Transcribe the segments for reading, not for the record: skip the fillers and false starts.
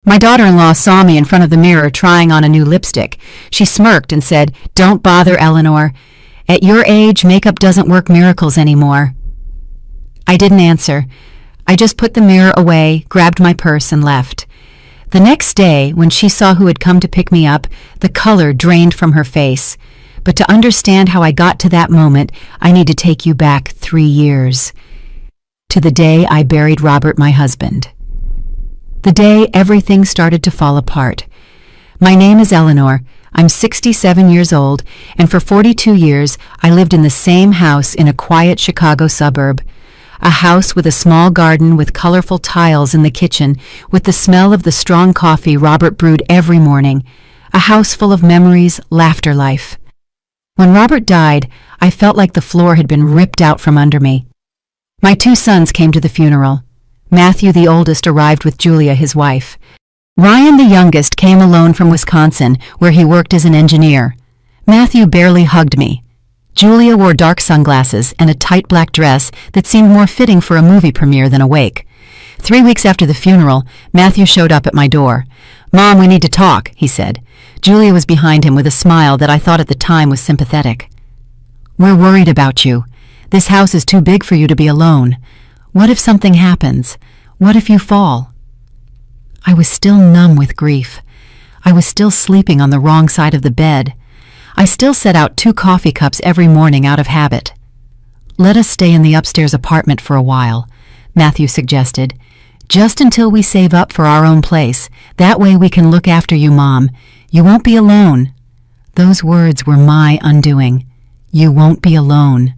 My daughter-in-law saw me in front of the mirror trying on a new lipstick. She smirked and said, "Don't bother, Eleanor. At your age, makeup doesn't work miracles anymore." I didn't answer. I just put the mirror away, grabbed my purse, and left. The next day, when she saw who had come to pick me up, the color drained from her face. But to understand how I got to that moment, I need to take you back 3 years. To the day I buried Robert, my husband. The day everything started to fall apart. My name is Eleanor. I'm 67 years old, and for 42 years I lived in the same house in a quiet Chicago suburb. A house with a small garden with colorful tiles in the kitchen, with the smell of the strong coffee Robert brewed every morning. A house full of memories, laughter, life. When Robert died, I felt like the floor had been ripped out from under me. My 2 sons came to the funeral. Matthew, the oldest, arrived with Julia, his wife. Ryan, the youngest, came alone from Wisconsin, where he worked as an engineer. Matthew barely hugged me. Julia wore dark sunglasses and a tight black dress that seemed more fitting for a movie premiere than a wake. 3 weeks after the funeral, Matthew showed up at my door. "Mom, we need to talk," he said. Julia was behind him with a smile that I thought at the time was sympathetic. "We're worried about you. This house is too big for you to be alone. What if something happens? What if you fall?" I was still numb with grief. I was still sleeping on the wrong side of the bed. I still set out 2 coffee cups every morning out of habit. "Let us stay in the upstairs apartment for a while," Matthew suggested. "Just until we save up for our own place. That way we can look after you, Mom. You won't be alone." Those words were my undoing. You won't be alone.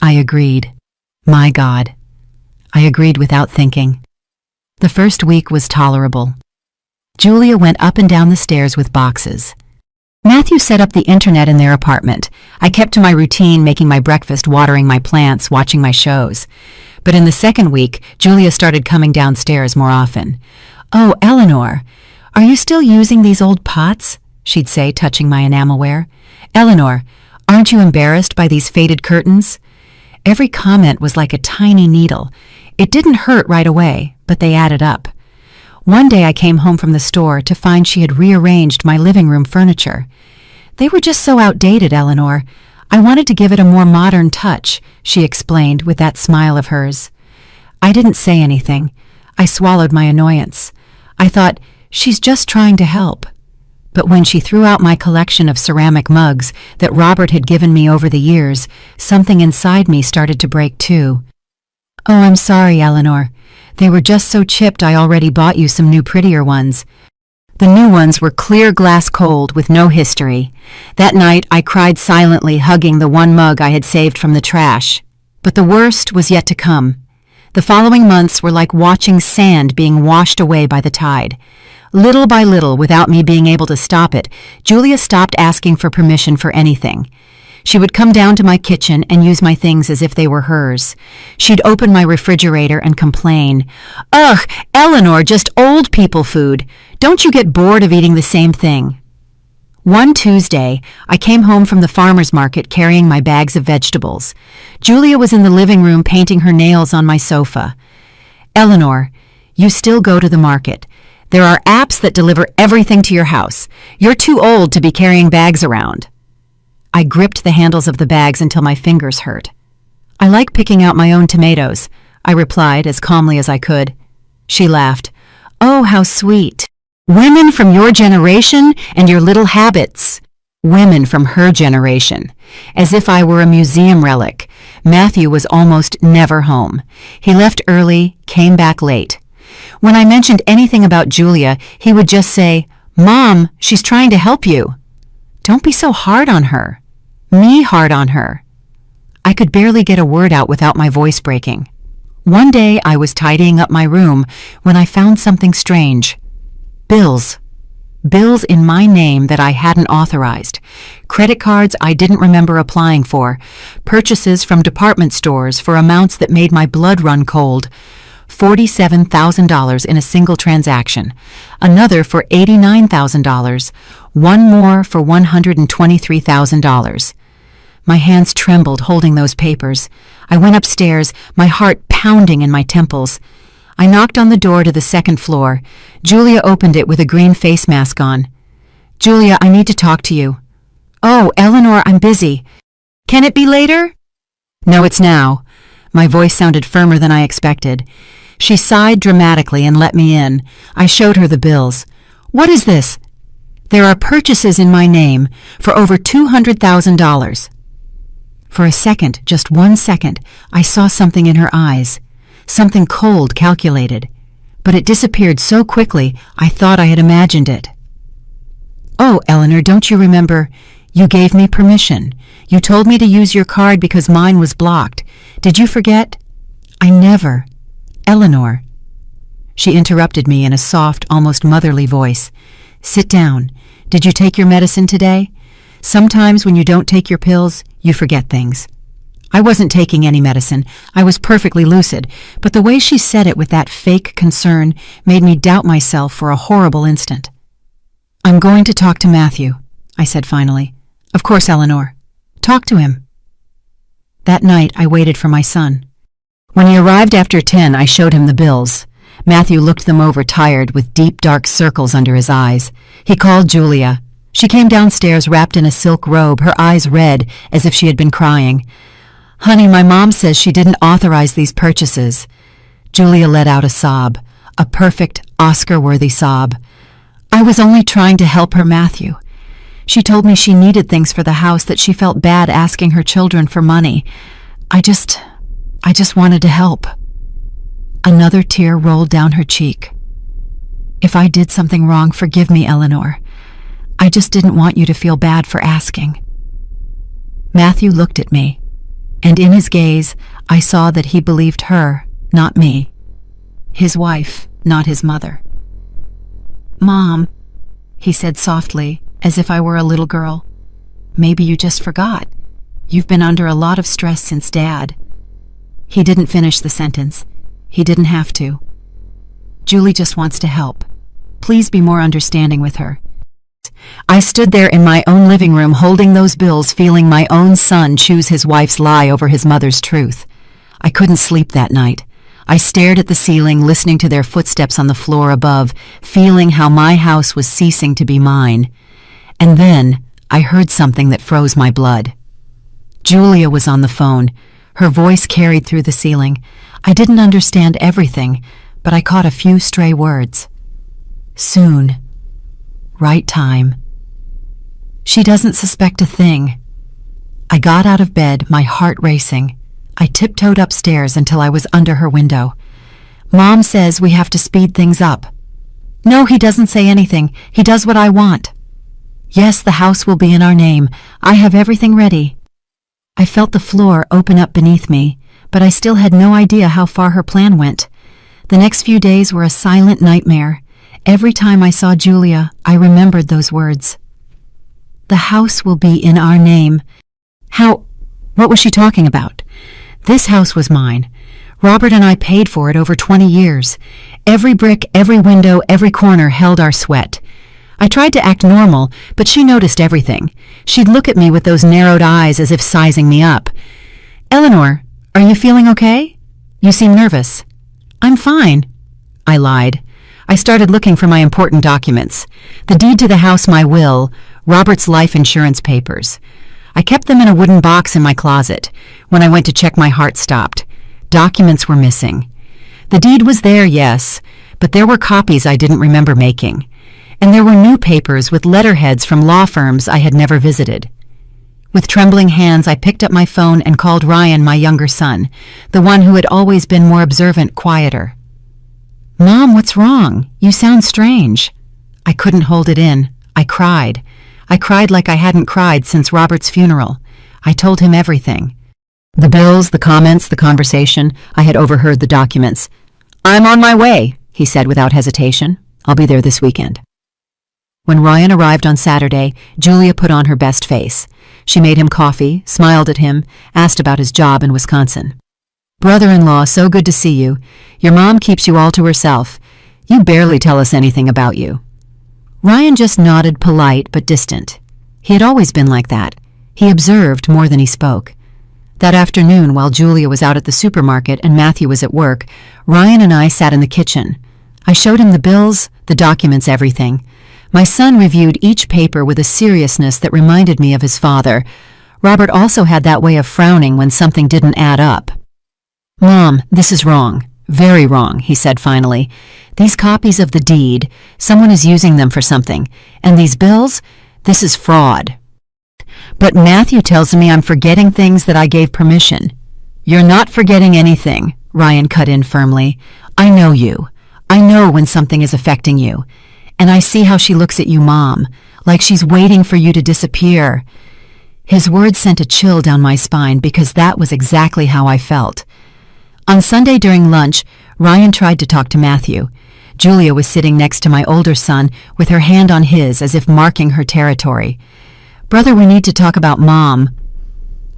I agreed. My God. I agreed without thinking. The first week was tolerable. Julia went up and down the stairs with boxes. Matthew set up the internet in their apartment. I kept to my routine, making my breakfast, watering my plants, watching my shows. But in the second week, Julia started coming downstairs more often. "Oh, Eleanor, are you still using these old pots?" she'd say, touching my enamelware. "Eleanor, aren't you embarrassed by these faded curtains?" Every comment was like a tiny needle. It didn't hurt right away, but they added up. One day I came home from the store to find she had rearranged my living room furniture. "They were just so outdated, Eleanor. I wanted to give it a more modern touch," she explained with that smile of hers. I didn't say anything. I swallowed my annoyance. I thought, she's just trying to help. But when she threw out my collection of ceramic mugs that Robert had given me over the years, something inside me started to break too. "Oh, I'm sorry, Eleanor. They were just so chipped I already bought you some new prettier ones." The new ones were clear glass cold with no history. That night I cried silently, hugging the one mug I had saved from the trash. But the worst was yet to come. The following months were like watching sand being washed away by the tide. Little by little, without me being able to stop it, Julia stopped asking for permission for anything. She would come down to my kitchen and use my things as if they were hers. She'd open my refrigerator and complain, "Ugh, Eleanor, just old people food. Don't you get bored of eating the same thing?" One Tuesday, I came home from the farmer's market carrying my bags of vegetables. Julia was in the living room painting her nails on my sofa. "Eleanor, you still go to the market. There are apps that deliver everything to your house. You're too old to be carrying bags around." I gripped the handles of the bags until my fingers hurt. "I like picking out my own tomatoes," I replied as calmly as I could. She laughed. "Oh, how sweet. Women from your generation and your little habits." Women from her generation. As if I were a museum relic. Matthew was almost never home. He left early, came back late. When I mentioned anything about Julia, he would just say, "Mom, she's trying to help you." Don't be so hard on her. Me hard on her. I could barely get a word out without my voice breaking. One day I was tidying up my room when I found something strange. Bills. Bills in my name that I hadn't authorized. Credit cards I didn't remember applying for. Purchases from department stores for amounts that made my blood run cold. $47,000 in a single transaction. Another for $89,000. One more for $123,000. My hands trembled holding those papers. I went upstairs, my heart pounding in my temples. I knocked on the door to the second floor. Julia opened it with a green face mask on. "Julia, I need to talk to you." "Oh, Eleanor, I'm busy. Can it be later?" "No, it's now." My voice sounded firmer than I expected. She sighed dramatically and let me in. I showed her the bills. "What is this?" "There are purchases in my name for over $200,000. For a second, just 1 second, I saw something in her eyes. Something cold, calculated. But it disappeared so quickly, I thought I had imagined it. "Oh, Eleanor, don't you remember? You gave me permission. You told me to use your card because mine was blocked. Did you forget?" "I never. Eleanor." She interrupted me in a soft, almost motherly voice. "Sit down. Did you take your medicine today? Sometimes when you don't take your pills, you forget things." I wasn't taking any medicine. I was perfectly lucid, but the way she said it with that fake concern made me doubt myself for a horrible instant. "I'm going to talk to Matthew," I said finally. "Of course, Eleanor. Talk to him." That night, I waited for my son. When he arrived after 10, I showed him the bills. Matthew looked them over tired, with deep, dark circles under his eyes. He called Julia. She came downstairs wrapped in a silk robe, her eyes red, as if she had been crying. "Honey, my mom says she didn't authorize these purchases." Julia let out a sob, a perfect, Oscar-worthy sob. "I was only trying to help her, Matthew. She told me she needed things for the house, that she felt bad asking her children for money. I just wanted to help." Another tear rolled down her cheek. "If I did something wrong, forgive me, Eleanor. I just didn't want you to feel bad for asking." Matthew looked at me, and in his gaze, I saw that he believed her, not me. His wife, not his mother. "Mom," he said softly, as if I were a little girl, "maybe you just forgot. You've been under a lot of stress since Dad." He didn't finish the sentence. He didn't have to. "Julie just wants to help. Please be more understanding with her." I stood there in my own living room holding those bills, feeling my own son choose his wife's lie over his mother's truth. I couldn't sleep that night. I stared at the ceiling, listening to their footsteps on the floor above, feeling how my house was ceasing to be mine. And then I heard something that froze my blood. Julia was on the phone. Her voice carried through the ceiling. I didn't understand everything, but I caught a few stray words. "Soon. Right time. She doesn't suspect a thing." I got out of bed, my heart racing. I tiptoed upstairs until I was under her window. "Mom says we have to speed things up." "No, he doesn't say anything. He does what I want." "Yes, the house will be in our name. I have everything ready." I felt the floor open up beneath me, but I still had no idea how far her plan went. The next few days were a silent nightmare. Every time I saw Julia, I remembered those words. "The house will be in our name." How? What was she talking about? This house was mine. Robert and I paid for it over 20 years. Every brick, every window, every corner held our sweat. I tried to act normal, but she noticed everything. She'd look at me with those narrowed eyes as if sizing me up. "Eleanor, are you feeling okay? You seem nervous." "I'm fine," I lied. I started looking for my important documents. The deed to the house, my will, Robert's life insurance papers. I kept them in a wooden box in my closet. When I went to check, my heart stopped. Documents were missing. The deed was there, yes, but there were copies I didn't remember making. And there were new papers with letterheads from law firms I had never visited. With trembling hands, I picked up my phone and called Ryan, my younger son, the one who had always been more observant, quieter. "Mom, what's wrong? You sound strange." I couldn't hold it in. I cried. I cried like I hadn't cried since Robert's funeral. I told him everything. The bills, the comments, the conversation. I had overheard the documents. "I'm on my way," he said without hesitation. "I'll be there this weekend." When Ryan arrived on Saturday, Julia put on her best face. She made him coffee, smiled at him, asked about his job in Wisconsin. "Brother-in-law, so good to see you. Your mom keeps you all to herself. You barely tell us anything about you." Ryan just nodded, polite but distant. He had always been like that. He observed more than he spoke. That afternoon, while Julia was out at the supermarket and Matthew was at work, Ryan and I sat in the kitchen. I showed him the bills, the documents, everything. My son reviewed each paper with a seriousness that reminded me of his father. Robert also had that way of frowning when something didn't add up. "Mom, this is wrong. Very wrong," he said finally. "These copies of the deed, someone is using them for something. And these bills, this is fraud." "But Matthew tells me I'm forgetting things that I gave permission." "You're not forgetting anything," Ryan cut in firmly. "I know you. I know when something is affecting you. And I see how she looks at you, Mom, like she's waiting for you to disappear." His words sent a chill down my spine because that was exactly how I felt. On Sunday during lunch, Ryan tried to talk to Matthew. Julia was sitting next to my older son with her hand on his as if marking her territory. "Brother, we need to talk about Mom."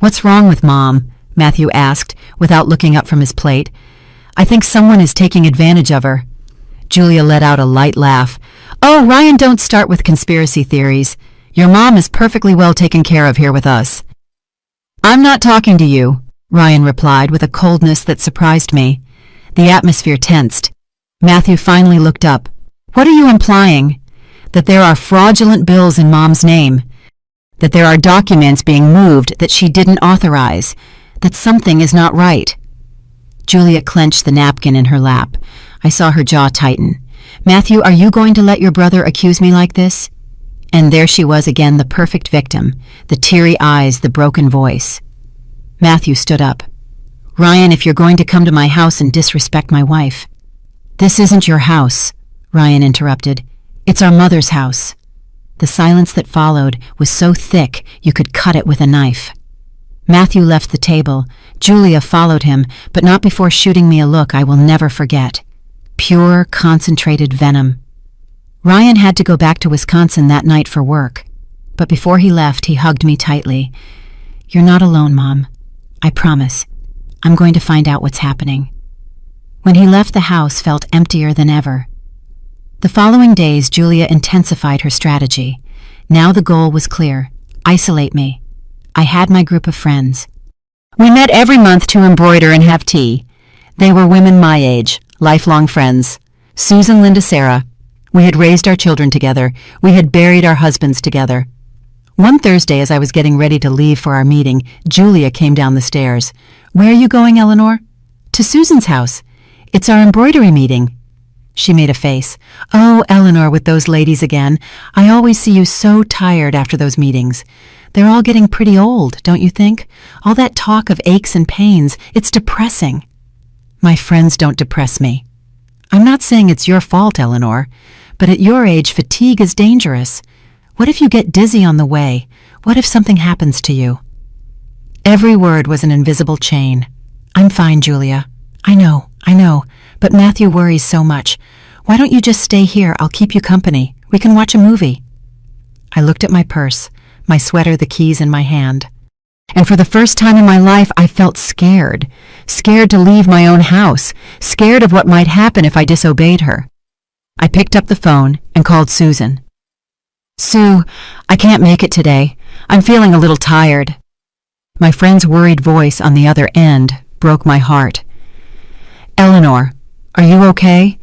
"What's wrong with Mom?" Matthew asked without looking up from his plate. "I think someone is taking advantage of her." Julia let out a light laugh. "Oh, Ryan, don't start with conspiracy theories. Your mom is perfectly well taken care of here with us." "I'm not talking to you," Ryan replied with a coldness that surprised me. The atmosphere tensed. Matthew finally looked up. "What are you implying?" "That there are fraudulent bills in Mom's name. That there are documents being moved that she didn't authorize. That something is not right." Julia clenched the napkin in her lap. I saw her jaw tighten. "Matthew, are you going to let your brother accuse me like this?" And there she was again, the perfect victim, the teary eyes, the broken voice. Matthew stood up. "Ryan, if you're going to come to my house and disrespect my wife—" "This isn't your house," Ryan interrupted. "It's our mother's house." The silence that followed was so thick you could cut it with a knife. Matthew left the table. Julia followed him, but not before shooting me a look I will never forget. Pure, concentrated venom. Ryan had to go back to Wisconsin that night for work. But before he left, he hugged me tightly. "You're not alone, Mom. I promise. I'm going to find out what's happening." When he left, the house felt emptier than ever. The following days, Julia intensified her strategy. Now the goal was clear. Isolate me. I had my group of friends. We met every month to embroider and have tea. They were women my age, lifelong friends. Susan, Linda, Sarah. We had raised our children together. We had buried our husbands together. One Thursday, as I was getting ready to leave for our meeting, Julia came down the stairs. "Where are you going, Eleanor?" "To Susan's house. It's our embroidery meeting." She made a face. "Oh, Eleanor, with those ladies again. I always see you so tired after those meetings. They're all getting pretty old, don't you think? All that talk of aches and pains, it's depressing." "My friends don't depress me." "I'm not saying it's your fault, Eleanor, but at your age, fatigue is dangerous. What if you get dizzy on the way? What if something happens to you?" Every word was an invisible chain. "I'm fine, Julia. I know, but Matthew worries so much. Why don't you just stay here? I'll keep you company. We can watch a movie." I looked at my purse, my sweater, the keys in my hand. And for the first time in my life, I felt scared. Scared to leave my own house. Scared of what might happen if I disobeyed her. I picked up the phone and called Susan. "Sue, I can't make it today. I'm feeling a little tired." My friend's worried voice on the other end broke my heart. "Eleanor, are you okay?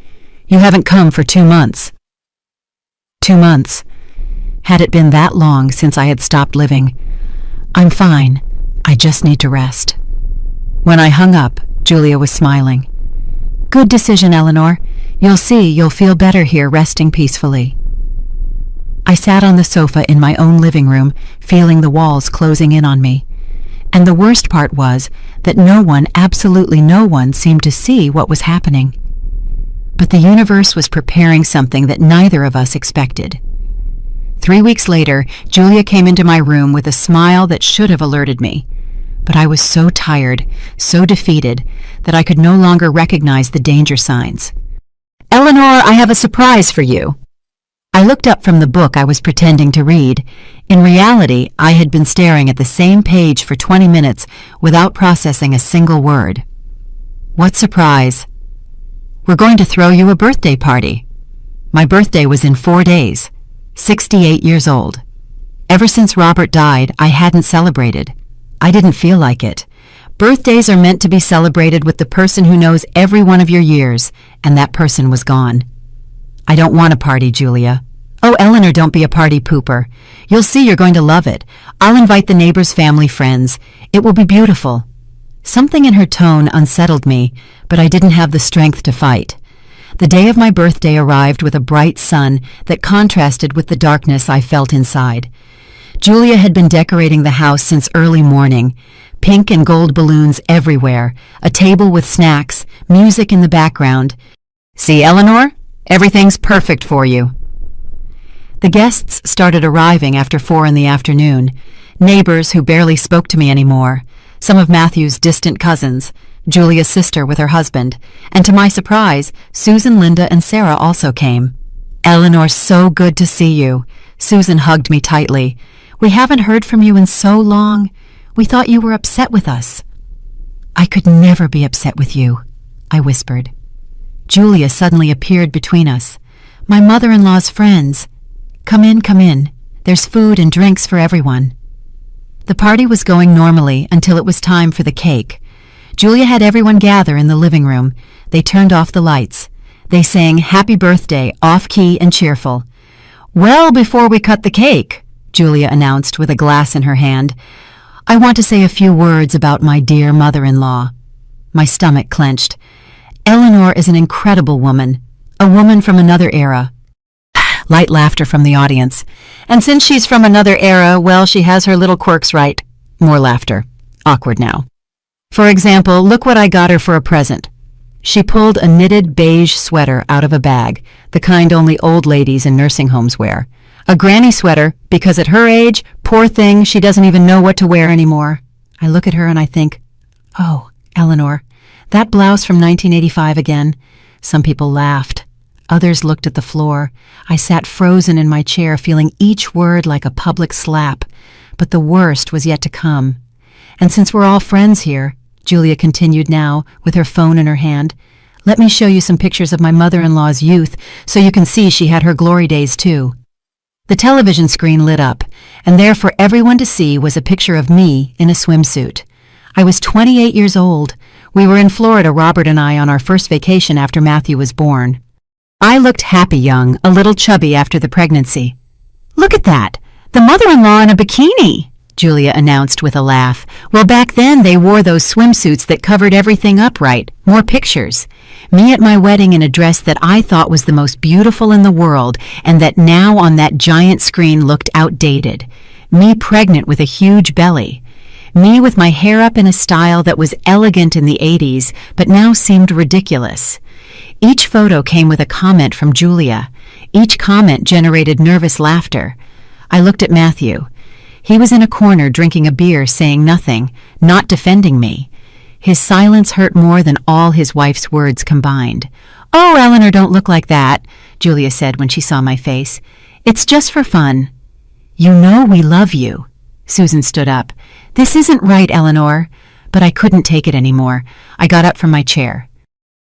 You haven't come for 2 months." 2 months. Had it been that long since I had stopped living? "I'm fine. I just need to rest." When I hung up, Julia was smiling. "Good decision, Eleanor. You'll see you'll feel better here resting peacefully." I sat on the sofa in my own living room, feeling the walls closing in on me. And the worst part was that no one, absolutely no one, seemed to see what was happening. But the universe was preparing something that neither of us expected. 3 weeks later, Julia came into my room with a smile that should have alerted me. But I was so tired, so defeated, that I could no longer recognize the danger signs. "Eleanor, I have a surprise for you." I looked up from the book I was pretending to read. In reality, I had been staring at the same page for 20 minutes without processing a single word. "What surprise?" "We're going to throw you a birthday party." My birthday was in 4 days. 68 years old. Ever since Robert died, I hadn't celebrated. I didn't feel like it. Birthdays are meant to be celebrated with the person who knows every one of your years, and that person was gone. I don't want a party, Julia. Oh, Eleanor, don't be a party pooper. You'll see you're going to love it. I'll invite the neighbors' family friends. It will be beautiful. Something in her tone unsettled me, but I didn't have the strength to fight. The day of my birthday arrived with a bright sun that contrasted with the darkness I felt inside. Julia had been decorating the house since early morning. Pink and gold balloons everywhere, a table with snacks, music in the background. See, Eleanor? Everything's perfect for you. The guests started arriving after 4 in the afternoon. Neighbors who barely spoke to me anymore. Some of Matthew's distant cousins, Julia's sister with her husband, and to my surprise, Susan, Linda, and Sarah also came. Eleanor, so good to see you. Susan hugged me tightly. We haven't heard from you in so long. We thought you were upset with us. I could never be upset with you, I whispered. Julia suddenly appeared between us. My mother-in-law's friends. Come in, come in. There's food and drinks for everyone. The party was going normally until it was time for the cake. Julia had everyone gather in the living room. They turned off the lights. They sang Happy Birthday, off-key and cheerful. Well, before we cut the cake, Julia announced with a glass in her hand, I want to say a few words about my dear mother-in-law. My stomach clenched. Eleanor is an incredible woman, a woman from another era. Light laughter from the audience. And since she's from another era, well, she has her little quirks right. More laughter. Awkward now. For example, look what I got her for a present. She pulled a knitted beige sweater out of a bag, the kind only old ladies in nursing homes wear. A granny sweater, because at her age, poor thing, she doesn't even know what to wear anymore. I look at her and I think, oh, Eleanor, that blouse from 1985 again. Some people laughed. Others looked at the floor. I sat frozen in my chair, feeling each word like a public slap. But the worst was yet to come. And since we're all friends here, Julia continued now, with her phone in her hand, let me show you some pictures of my mother-in-law's youth so you can see she had her glory days too. The television screen lit up, and there for everyone to see was a picture of me in a swimsuit. I was 28 years old. We were in Florida, Robert and I, on our first vacation after Matthew was born. I looked happy young, a little chubby after the pregnancy. Look at that! The mother-in-law in a bikini! Julia announced with a laugh. Well, back then they wore those swimsuits that covered everything up right. More pictures. Me at my wedding in a dress that I thought was the most beautiful in the world and that now on that giant screen looked outdated. Me pregnant with a huge belly. Me with my hair up in a style that was elegant in the 80s but now seemed ridiculous. Each photo came with a comment from Julia. Each comment generated nervous laughter. I looked at Matthew. He was in a corner drinking a beer, saying nothing, not defending me. His silence hurt more than all his wife's words combined. Oh, Eleanor, don't look like that, Julia said when she saw my face. It's just for fun. You know we love you. Susan stood up. This isn't right, Eleanor. But I couldn't take it anymore. I got up from my chair.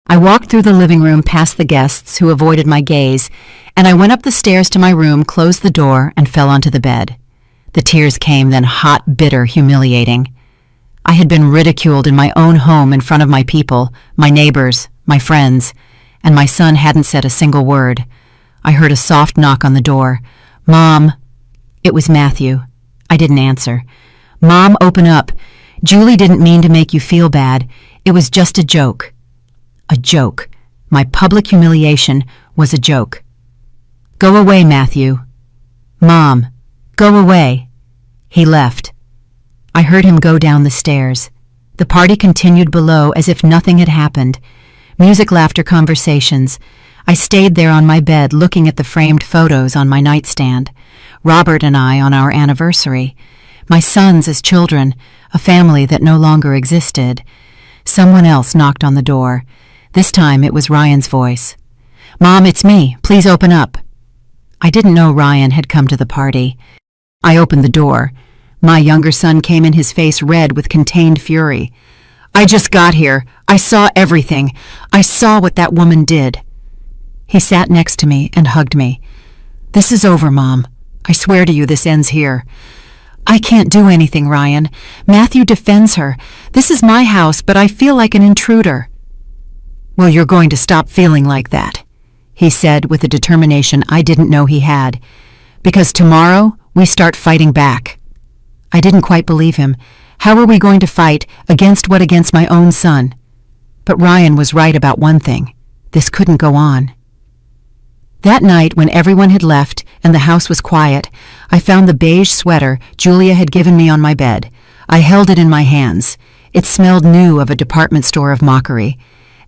I walked through the living room past the guests who avoided my gaze, and I went up the stairs to my room, closed the door, and fell onto the bed. The tears came, then hot, bitter, humiliating. I had been ridiculed in my own home in front of my people, my neighbors, my friends, and my son hadn't said a single word. I heard a soft knock on the door. Mom. It was Matthew. I didn't answer. Mom, open up. Julie didn't mean to make you feel bad. It was just a joke. A joke. My public humiliation was a joke. Go away, Matthew. Mom. Go away. He left. I heard him go down the stairs. The party continued below as if nothing had happened. Music, laughter, conversations. I stayed there on my bed looking at the framed photos on my nightstand. Robert and I on our anniversary. My sons as children, a family that no longer existed. Someone else knocked on the door. This time it was Ryan's voice. Mom, it's me. Please open up. I didn't know Ryan had come to the party. I opened the door. My younger son came in, his face red with contained fury. I just got here. I saw everything. I saw what that woman did. He sat next to me and hugged me. This is over, Mom. I swear to you this ends here. I can't do anything, Ryan. Matthew defends her. This is my house, but I feel like an intruder. Well, you're going to stop feeling like that. he said with a determination I didn't know he had. "Because tomorrow we start fighting back." I didn't quite believe him. How were we going to fight? Against what? Against my own son? But Ryan was right about one thing. This couldn't go on. That night, when everyone had left and the house was quiet, I found the beige sweater Julia had given me on my bed. I held it in my hands. It smelled new of a department store of mockery.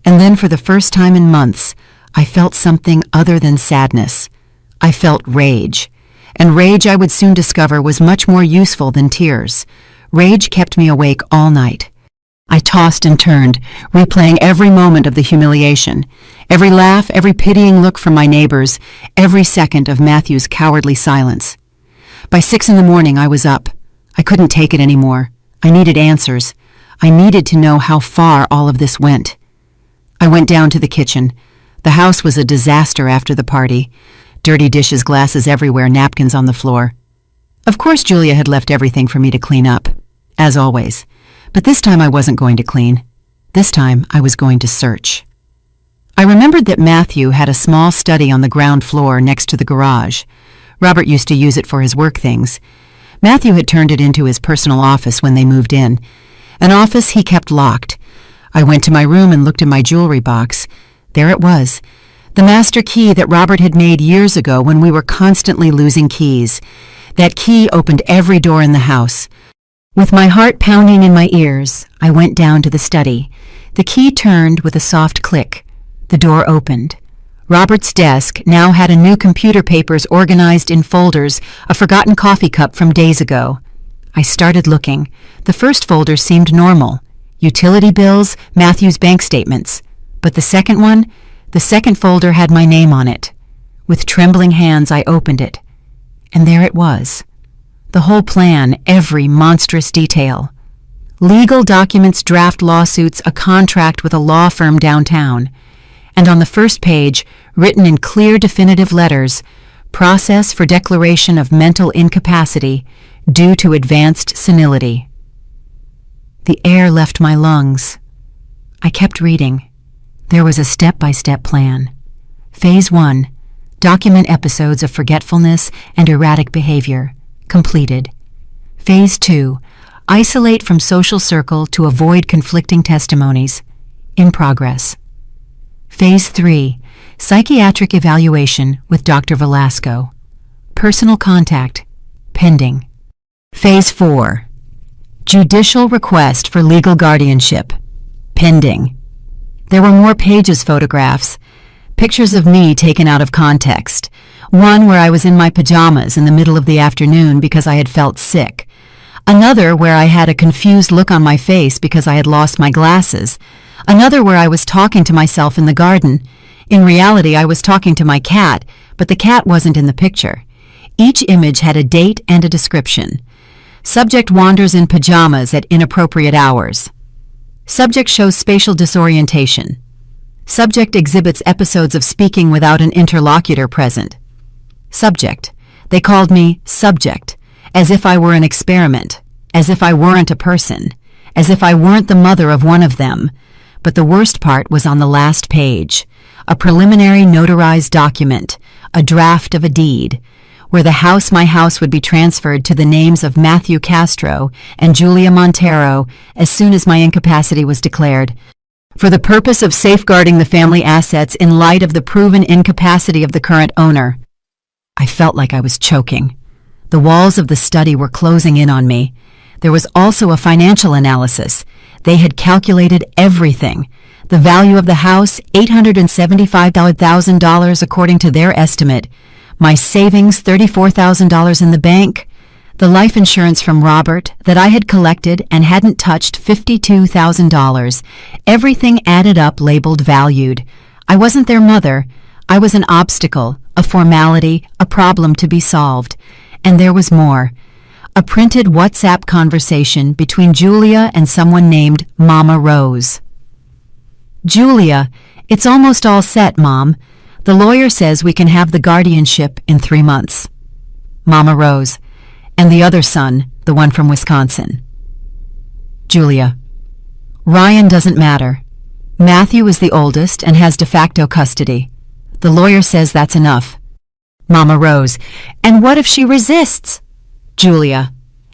And then for the first time in months, I felt something other than sadness. I felt rage. And rage, I would soon discover, was much more useful than tears. Rage kept me awake all night. I tossed and turned, replaying every moment of the humiliation, every laugh, every pitying look from my neighbors, every second of Matthew's cowardly silence. By 6 a.m, I was up. I couldn't take it anymore. I needed answers. I needed to know how far all of this went. I went down to the kitchen. The house was a disaster after the party. Dirty dishes, glasses everywhere, napkins on the floor. Of course, Julia had left everything for me to clean up, as always. But this time I wasn't going to clean. This time I was going to search. I remembered that Matthew had a small study on the ground floor next to the garage. Robert used to use it for his work things. Matthew had turned it into his personal office when they moved in, an office he kept locked. I went to my room and looked in my jewelry box. There it was, the master key that Robert had made years ago when we were constantly losing keys. That key opened every door in the house. With my heart pounding in my ears, I went down to the study. The key turned with a soft click. The door opened. Robert's desk now had a new computer, papers organized in folders, a forgotten coffee cup from days ago. I started looking. The first folder seemed normal. Utility bills, Matthew's bank statements. But the second folder had my name on it. With trembling hands, I opened it. And there it was. The whole plan, every monstrous detail. Legal documents, draft lawsuits, a contract with a law firm downtown. And on the first page, written in clear, definitive letters, process for declaration of mental incapacity due to advanced senility. The air left my lungs. I kept reading. There was a step-by-step plan. Phase 1, document episodes of forgetfulness and erratic behavior. Completed. Phase 2, isolate from social circle to avoid conflicting testimonies. In progress. Phase 3, psychiatric evaluation with Dr. Velasco. Personal contact. Pending. Phase 4, judicial request for legal guardianship. Pending. There were more pages, photographs, pictures of me taken out of context. One where I was in my pajamas in the middle of the afternoon because I had felt sick. Another where I had a confused look on my face because I had lost my glasses. Another where I was talking to myself in the garden. In reality, I was talking to my cat, but the cat wasn't in the picture. Each image had a date and a description. Subject wanders in pajamas at inappropriate hours. Subject shows spatial disorientation. Subject exhibits episodes of speaking without an interlocutor present. Subject. They called me subject, as if I were an experiment, as if I weren't a person, as if I weren't the mother of one of them. But the worst part was on the last page, a preliminary notarized document, a draft of a deed, where my house would be transferred to the names of Matthew Castro and Julia Montero as soon as my incapacity was declared, for the purpose of safeguarding the family assets in light of the proven incapacity of the current owner. I felt like I was choking. The walls of the study were closing in on me. There was also a financial analysis. They had calculated everything. The value of the house, $875,000 according to their estimate. My savings, $34,000 in the bank. The life insurance from Robert that I had collected and hadn't touched, $52,000. Everything added up, labeled valued. I wasn't their mother. I was an obstacle, a formality, a problem to be solved. And there was more. A printed WhatsApp conversation between Julia and someone named Mama Rose. Julia, it's almost all set, Mom. The lawyer says we can have the guardianship in 3 months. Mama Rose. And the other son, the one from Wisconsin. Julia. Ryan doesn't matter. Matthew is the oldest and has de facto custody. The lawyer says that's enough. Mama rose. And what if she resists? Julia.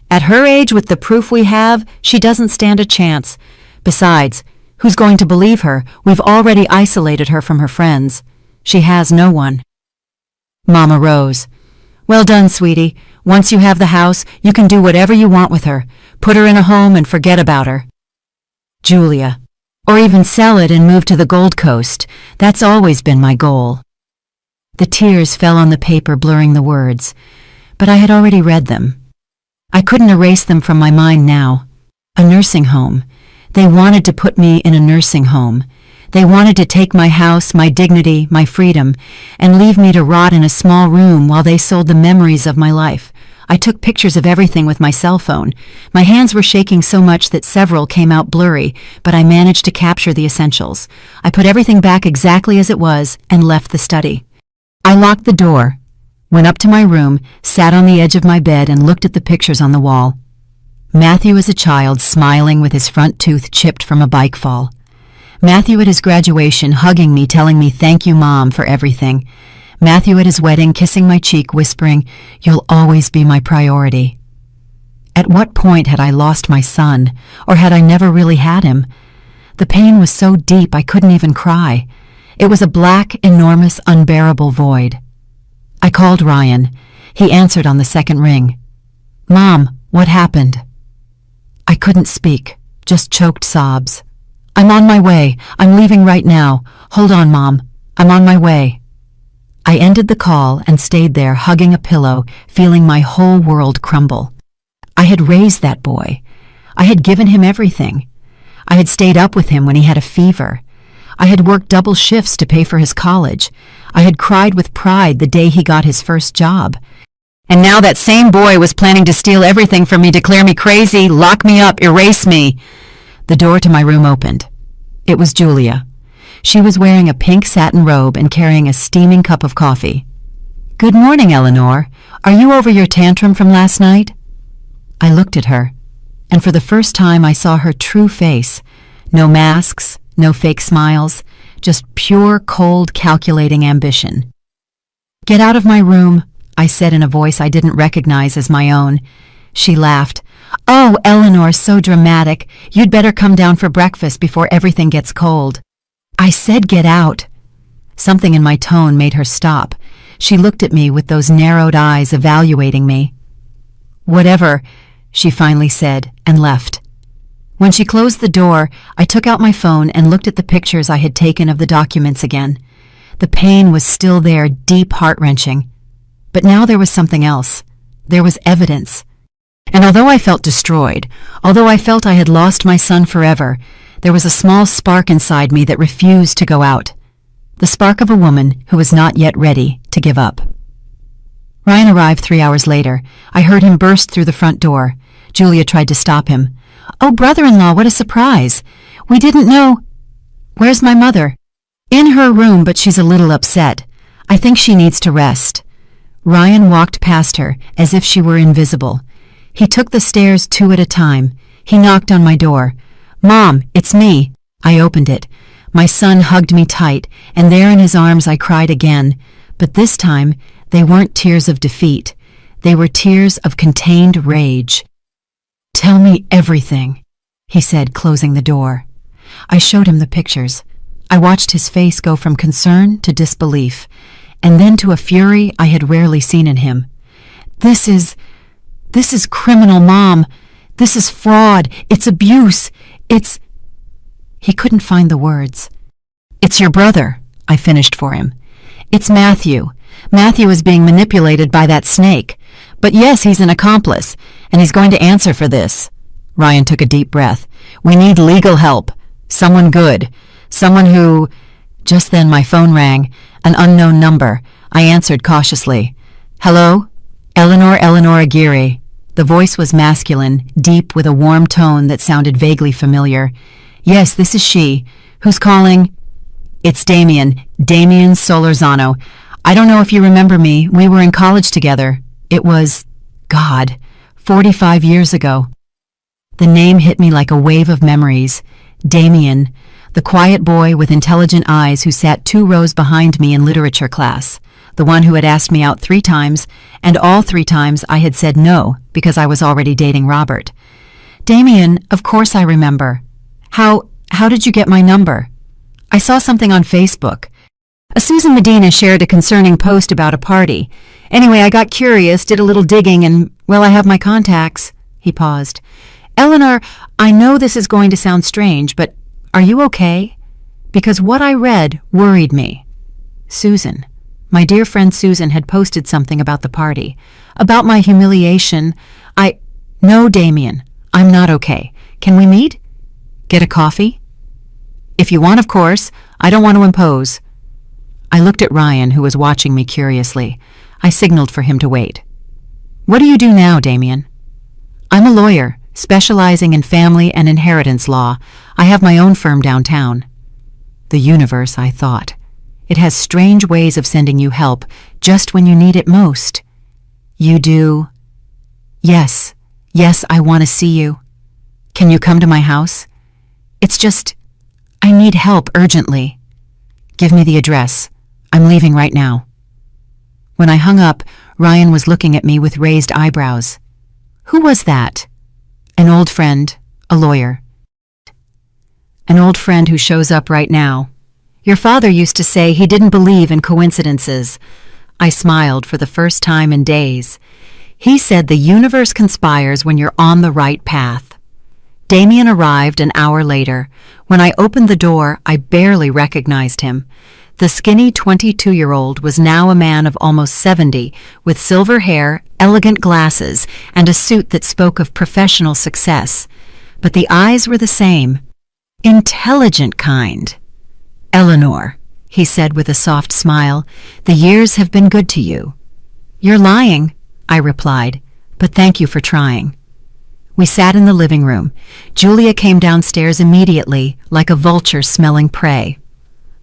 At her age, with the proof we have, she doesn't stand a chance. Besides, who's going to believe her? We've already isolated her from her friends. She has no one. Mama rose. Well done, sweetie. Once you have the house, you can do whatever you want with her. Put her in a home and forget about her. Julia. Or even sell it and move to the Gold Coast. That's always been my goal. The tears fell on the paper, blurring the words. But I had already read them. I couldn't erase them from my mind now. A nursing home. They wanted to put me in a nursing home. They wanted to take my house, my dignity, my freedom, and leave me to rot in a small room while they sold the memories of my life. I took pictures of everything with my cell phone. My hands were shaking so much that several came out blurry, but I managed to capture the essentials. I put everything back exactly as it was and left the study. I locked the door, went up to my room, sat on the edge of my bed and looked at the pictures on the wall. Matthew as a child, smiling with his front tooth chipped from a bike fall. Matthew at his graduation, hugging me, telling me thank you, Mom, for everything. Matthew at his wedding, kissing my cheek, whispering, you'll always be my priority. At what point had I lost my son, or had I never really had him? The pain was so deep I couldn't even cry. It was a black, enormous, unbearable void. I called Ryan. He answered on the second ring. Mom, what happened? I couldn't speak, just choked sobs. I'm on my way. I'm leaving right now. Hold on, Mom. I'm on my way. I ended the call and stayed there hugging a pillow, feeling my whole world crumble. I had raised that boy. I had given him everything. I had stayed up with him when he had a fever. I had worked double shifts to pay for his college. I had cried with pride the day he got his first job. And now that same boy was planning to steal everything from me, declare me crazy, lock me up, erase me. The door to my room opened. It was Julia. She was wearing a pink satin robe and carrying a steaming cup of coffee. Good morning, Eleanor. Are you over your tantrum from last night? I looked at her, and for the first time I saw her true face. No masks, no fake smiles, just pure, cold, calculating ambition. Get out of my room, I said in a voice I didn't recognize as my own. She laughed. Oh, Eleanor, so dramatic. You'd better come down for breakfast before everything gets cold. I said get out. Something in my tone made her stop. She looked at me with those narrowed eyes evaluating me. Whatever, she finally said, and left. When she closed the door, I took out my phone and looked at the pictures I had taken of the documents again. The pain was still there, deep, heart-wrenching. But now there was something else. There was evidence. And although I felt destroyed, although I felt I had lost my son forever, there was a small spark inside me that refused to go out. The spark of a woman who was not yet ready to give up. Ryan arrived 3 hours later. I heard him burst through the front door. Julia tried to stop him. Oh, brother-in-law, what a surprise. We didn't know. Where's my mother? In her room, but she's a little upset. I think she needs to rest. Ryan walked past her as if she were invisible. He took the stairs 2 at a time. He knocked on my door. Mom, it's me. I opened it. My son hugged me tight, and there in his arms I cried again. But this time, they weren't tears of defeat. They were tears of contained rage. Tell me everything, he said, closing the door. I showed him the pictures. I watched his face go from concern to disbelief, and then to a fury I had rarely seen in him. This is criminal, Mom. This is fraud. It's abuse. He couldn't find the words. It's your brother, I finished for him. It's Matthew. Matthew is being manipulated by that snake. But yes, he's an accomplice, and he's going to answer for this. Ryan took a deep breath. We need legal help. Someone good. Someone who... Just then my phone rang. An unknown number. I answered cautiously. Hello? Eleanor Aguirre. The voice was masculine, deep with a warm tone that sounded vaguely familiar. Yes, this is she. Who's calling? It's Damien Solorzano. I don't know if you remember me. We were in college together. It was, God, 45 years ago. The name hit me like a wave of memories. Damien, the quiet boy with intelligent eyes who sat 2 rows behind me in literature class, the one who had asked me out 3 times, and all 3 times I had said no because I was already dating Robert. Damien, of course I remember. How did you get my number? I saw something on Facebook. Susan Medina shared a concerning post about a party. Anyway, I got curious, did a little digging, and, well, I have my contacts. He paused. Eleanor, I know this is going to sound strange, but are you okay? Because what I read worried me. Susan. My dear friend Susan had posted something about the party. About my humiliation. No, Damien, I'm not okay. Can we meet? Get a coffee? If you want, of course. I don't want to impose. I looked at Ryan, who was watching me curiously. I signaled for him to wait. What do you do now, Damien? I'm a lawyer, specializing in family and inheritance law. I have my own firm downtown. The universe, I thought. It has strange ways of sending you help just when you need it most. You do? Yes, I want to see you. Can you come to my house? It's just, I need help urgently. Give me the address. I'm leaving right now. When I hung up, Ryan was looking at me with raised eyebrows. Who was that? An old friend, a lawyer. An old friend who shows up right now. Your father used to say he didn't believe in coincidences. I smiled for the first time in days. He said the universe conspires when you're on the right path. Damien arrived an hour later. When I opened the door, I barely recognized him. The skinny 22-year-old was now a man of almost 70, with silver hair, elegant glasses, and a suit that spoke of professional success. But the eyes were the same. Intelligent kind. Eleanor, he said with a soft smile, the years have been good to you. You're lying, I replied, but thank you for trying. We sat in the living room. Julia came downstairs immediately, like a vulture smelling prey.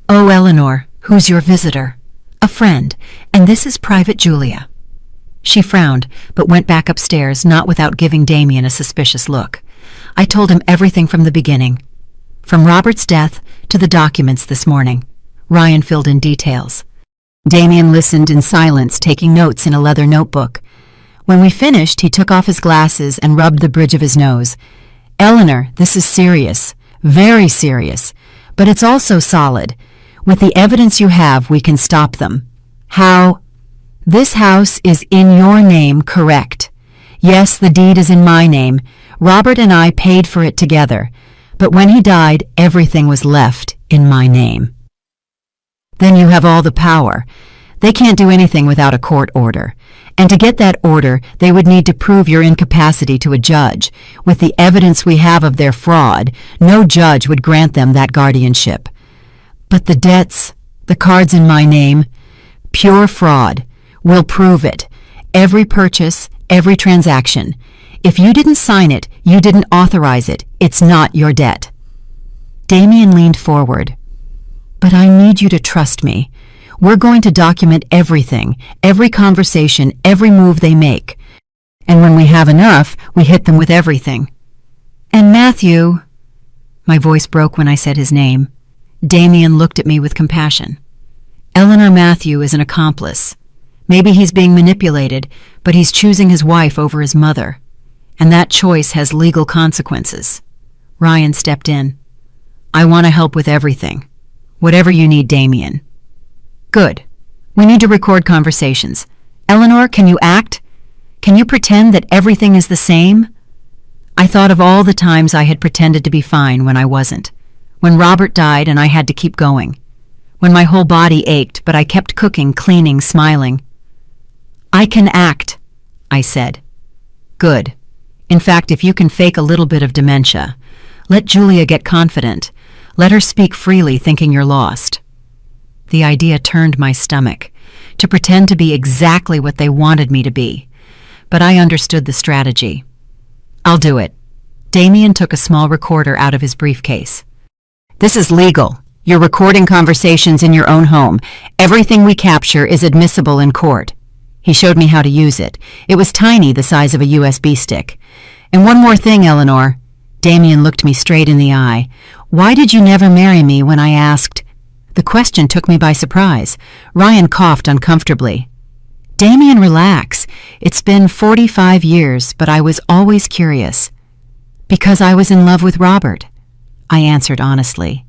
Oh, Eleanor, who's your visitor? A friend, and this is Private Julia. She frowned, but went back upstairs, not without giving Damien a suspicious look. I told him everything from the beginning. From Robert's death to the documents this morning. Ryan filled in details. Damien listened in silence, taking notes in a leather notebook. When we finished, he took off his glasses and rubbed the bridge of his nose. Eleanor, this is serious. Very serious. But it's also solid. With the evidence you have, we can stop them. How? This house is in your name, correct. Yes, the deed is in my name. Robert and I paid for it together. But when he died, everything was left in my name. Then you have all the power. They can't do anything without a court order. And to get that order, they would need to prove your incapacity to a judge. With the evidence we have of their fraud, no judge would grant them that guardianship. But the debts, the cards in my name, pure fraud. We'll prove it. Every purchase, every transaction. If you didn't sign it, you didn't authorize it. It's not your debt. Damien leaned forward. But I need you to trust me. We're going to document everything, every conversation, every move they make. And when we have enough, we hit them with everything. And Matthew... My voice broke when I said his name. Damien looked at me with compassion. Eleanor Matthew is an accomplice. Maybe he's being manipulated, but he's choosing his wife over his mother. And that choice has legal consequences. Ryan stepped in. I want to help with everything. Whatever you need, Damien. Good. We need to record conversations. Eleanor, can you act? Can you pretend that everything is the same? I thought of all the times I had pretended to be fine when I wasn't. When Robert died and I had to keep going. When my whole body ached, but I kept cooking, cleaning, smiling. I can act, I said. Good. In fact, if you can fake a little bit of dementia, let Julia get confident. Let her speak freely, thinking you're lost. The idea turned my stomach, to pretend to be exactly what they wanted me to be. But I understood the strategy. I'll do it. Damien took a small recorder out of his briefcase. This is legal. You're recording conversations in your own home. Everything we capture is admissible in court. He showed me how to use it. It was tiny, the size of a USB stick. And one more thing, Eleanor. Damien looked me straight in the eye. Why did you never marry me when I asked? The question took me by surprise. Ryan coughed uncomfortably. Damien, relax. It's been 45 years, but I was always curious. Because I was in love with Robert, I answered honestly.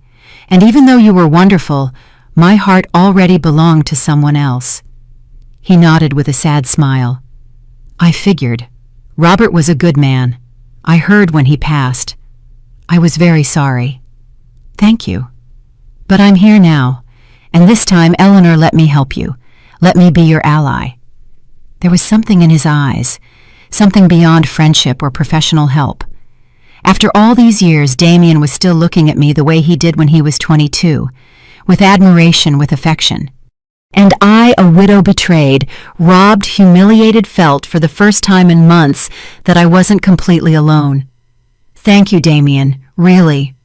And even though you were wonderful, my heart already belonged to someone else. He nodded with a sad smile. I figured. Robert was a good man. I heard when he passed. I was very sorry. Thank you. But I'm here now, and this time Eleanor let me help you. Let me be your ally. There was something in his eyes, something beyond friendship or professional help. After all these years, Damien was still looking at me the way he did when he was 22, with admiration, with affection. And I, a widow betrayed, robbed, humiliated, felt for the first time in months that I wasn't completely alone. Thank you, Damien, really.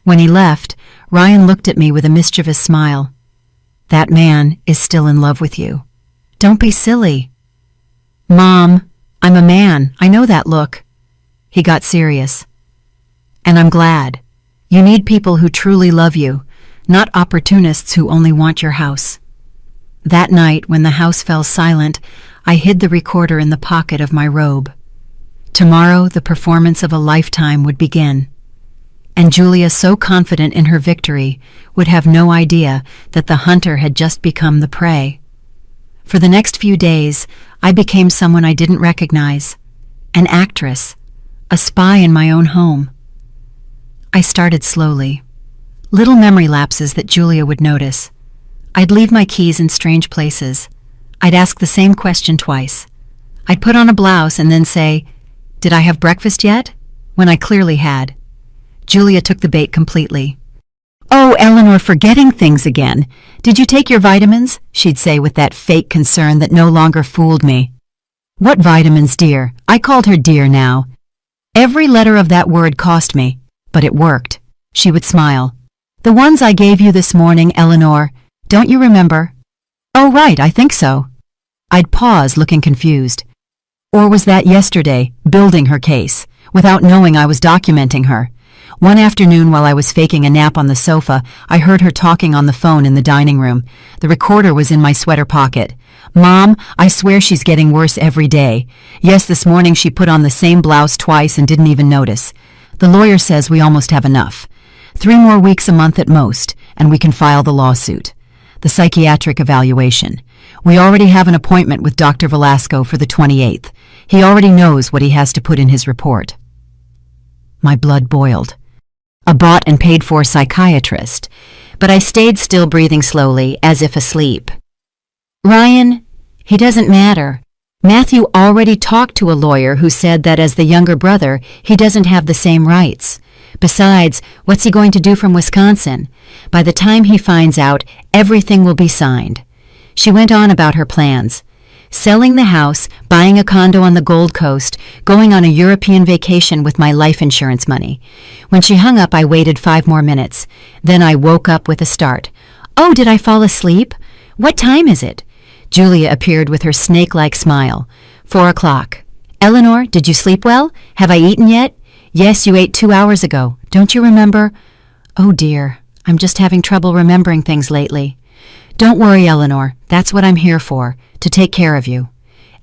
When he left, Ryan looked at me with a mischievous smile. That man is still in love with you. Don't be silly. Mom, I'm a man. I know that look. He got serious. And I'm glad. You need people who truly love you, not opportunists who only want your house. That night, when the house fell silent, I hid the recorder in the pocket of my robe. Tomorrow, the performance of a lifetime would begin. And Julia, so confident in her victory, would have no idea that the hunter had just become the prey. For the next few days, I became someone I didn't recognize, an actress, a spy in my own home. I started slowly. Little memory lapses that Julia would notice. I'd leave my keys in strange places. I'd ask the same question twice. I'd put on a blouse and then say, "Did I have breakfast yet?" when I clearly had. Julia took the bait completely. "Oh, Eleanor, forgetting things again. Did you take your vitamins?" she'd say with that fake concern that no longer fooled me. What vitamins, dear? I called her dear now. Every letter of that word cost me, but it worked. She would smile. "The ones I gave you this morning, Eleanor. Don't you remember?" "Oh, right, I think so." I'd pause, looking confused. Or was that yesterday, building her case, without knowing I was documenting her? One afternoon while I was faking a nap on the sofa, I heard her talking on the phone in the dining room. The recorder was in my sweater pocket. "Mom, I swear she's getting worse every day. Yes, this morning she put on the same blouse twice and didn't even notice. The lawyer says we almost have enough. 3 more weeks a month at most, and we can file the lawsuit. The psychiatric evaluation. We already have an appointment with Dr. Velasco for the 28th. He already knows what he has to put in his report." My blood boiled. A bought and paid for psychiatrist, but I stayed still, breathing slowly, as if asleep. "Ryan, he doesn't matter. Matthew already talked to a lawyer who said that as the younger brother, he doesn't have the same rights. Besides, what's he going to do from Wisconsin? By the time he finds out, everything will be signed." She went on about her plans. Selling the house, buying a condo on the Gold Coast, going on a European vacation with my life insurance money. When she hung up, I waited 5 more minutes. Then I woke up with a start. "Oh, did I fall asleep? What time is it?" Julia appeared with her snake-like smile. 4 o'clock. "Eleanor, did you sleep well? Have I eaten yet?" "Yes, you ate 2 hours ago. Don't you remember?" "Oh dear, I'm just having trouble remembering things lately." "Don't worry, Eleanor. That's what I'm here for, to take care of you."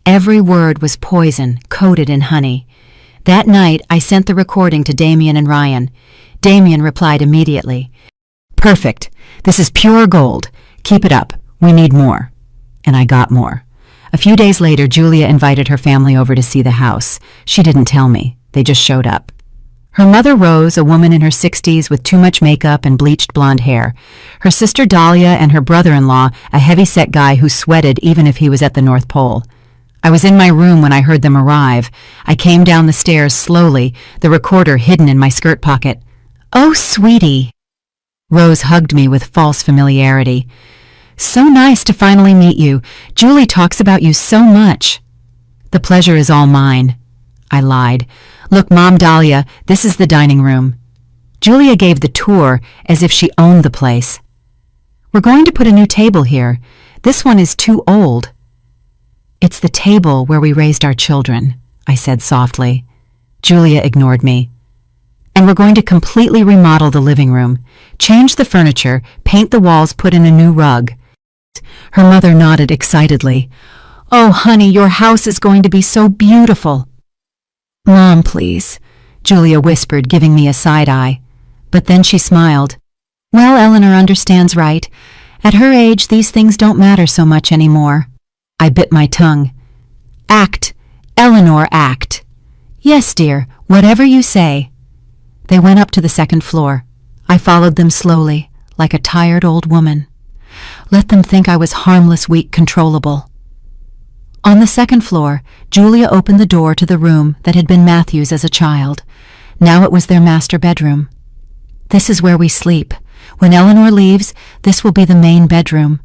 Every word was poison, coated in honey. That night, I sent the recording to Damien and Ryan. Damien replied immediately. "Perfect. This is pure gold. Keep it up. We need more." And I got more. A few days later, Julia invited her family over to see the house. She didn't tell me. They just showed up. Her mother, Rose, a woman in her 60s with too much makeup and bleached blonde hair. Her sister, Dahlia, and her brother-in-law, a heavy-set guy who sweated even if he was at the North Pole. I was in my room when I heard them arrive. I came down the stairs slowly, the recorder hidden in my skirt pocket. "Oh, sweetie." Rose hugged me with false familiarity. "So nice to finally meet you. Julie talks about you so much." "The pleasure is all mine." I lied. "Look, Mom, Dahlia, this is the dining room." Julia gave the tour as if she owned the place. "We're going to put a new table here. This one is too old." "It's the table where we raised our children," I said softly. Julia ignored me. And we're going to completely remodel the living room, change the furniture, paint the walls, put in a new rug. Her mother nodded excitedly. Oh, honey, your house is going to be so beautiful. Mom, please, Julia whispered, giving me a side eye. But then she smiled. Well, Eleanor understands, right? At her age, these things don't matter so much anymore. I bit my tongue. Act, Eleanor, act. Yes, dear, whatever you say. They went up to the second floor. I followed them slowly, like a tired old woman. Let them think I was harmless, weak, controllable. On the second floor, Julia opened the door to the room that had been Matthew's as a child. Now it was their master bedroom. This is where we sleep. When Eleanor leaves, this will be the main bedroom.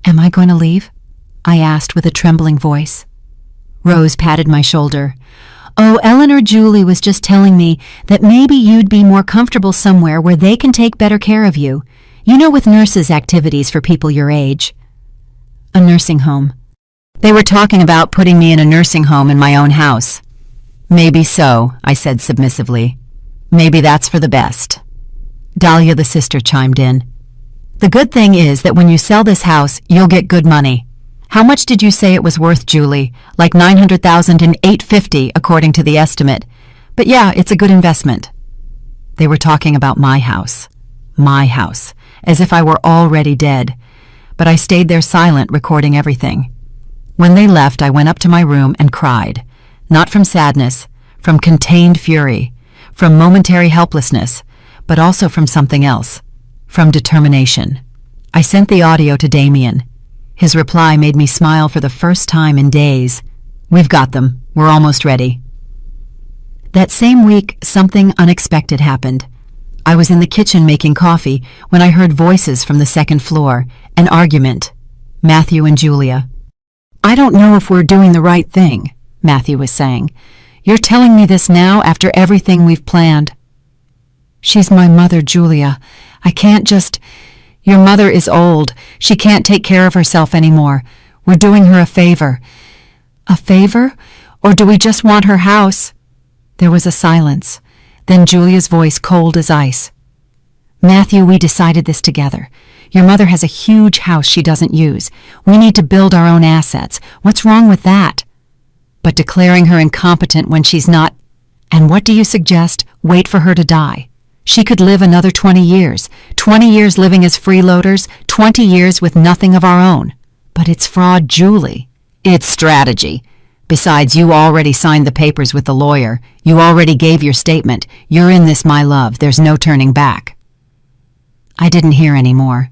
Am I going to leave? I asked with a trembling voice. Rose patted my shoulder. Oh, Eleanor, Julie was just telling me that maybe you'd be more comfortable somewhere where they can take better care of you. You know, with nurses' activities for people your age. A nursing home. They were talking about putting me in a nursing home in my own house. Maybe so, I said submissively. Maybe that's for the best. Dahlia, the sister, chimed in. The good thing is that when you sell this house, you'll get good money. How much did you say it was worth, Julie? Like $900,000 and $850, according to the estimate. But yeah, it's a good investment. They were talking about my house, as if I were already dead. But I stayed there silent, recording everything. When they left, I went up to my room and cried. Not from sadness, from contained fury, from momentary helplessness, but also from something else, from determination. I sent the audio to Damien. His reply made me smile for the first time in days. We've got them. We're almost ready. That same week, something unexpected happened. I was in the kitchen making coffee when I heard voices from the second floor, an argument. Matthew and Julia. I don't know if we're doing the right thing, Matthew was saying. You're telling me this now after everything we've planned. She's my mother, Julia. I can't just... Your mother is old. She can't take care of herself anymore. We're doing her a favor. A favor? Or do we just want her house? There was a silence. Then Julia's voice cold as ice. Matthew, we decided this together. Your mother has a huge house she doesn't use. We need to build our own assets. What's wrong with that? But declaring her incompetent when she's not... And what do you suggest? Wait for her to die. She could live another 20 years. 20 years living as freeloaders, 20 years with nothing of our own. But it's fraud, Julie. It's strategy. Besides, you already signed the papers with the lawyer. You already gave your statement. You're in this, my love. There's no turning back. I didn't hear any more.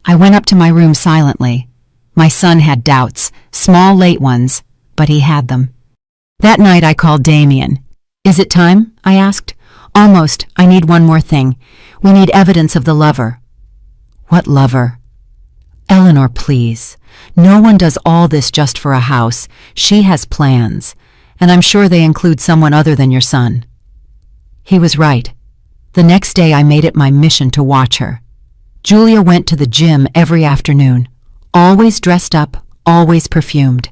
I went up to my room silently. My son had doubts, small, late ones, but he had them. That night I called Damien. Is it time? I asked. Almost. I need one more thing. We need evidence of the lover. What lover? Eleanor, please. No one does all this just for a house. She has plans, and I'm sure they include someone other than your son. He was right. The next day I made it my mission to watch her. Julia went to the gym every afternoon, always dressed up, always perfumed.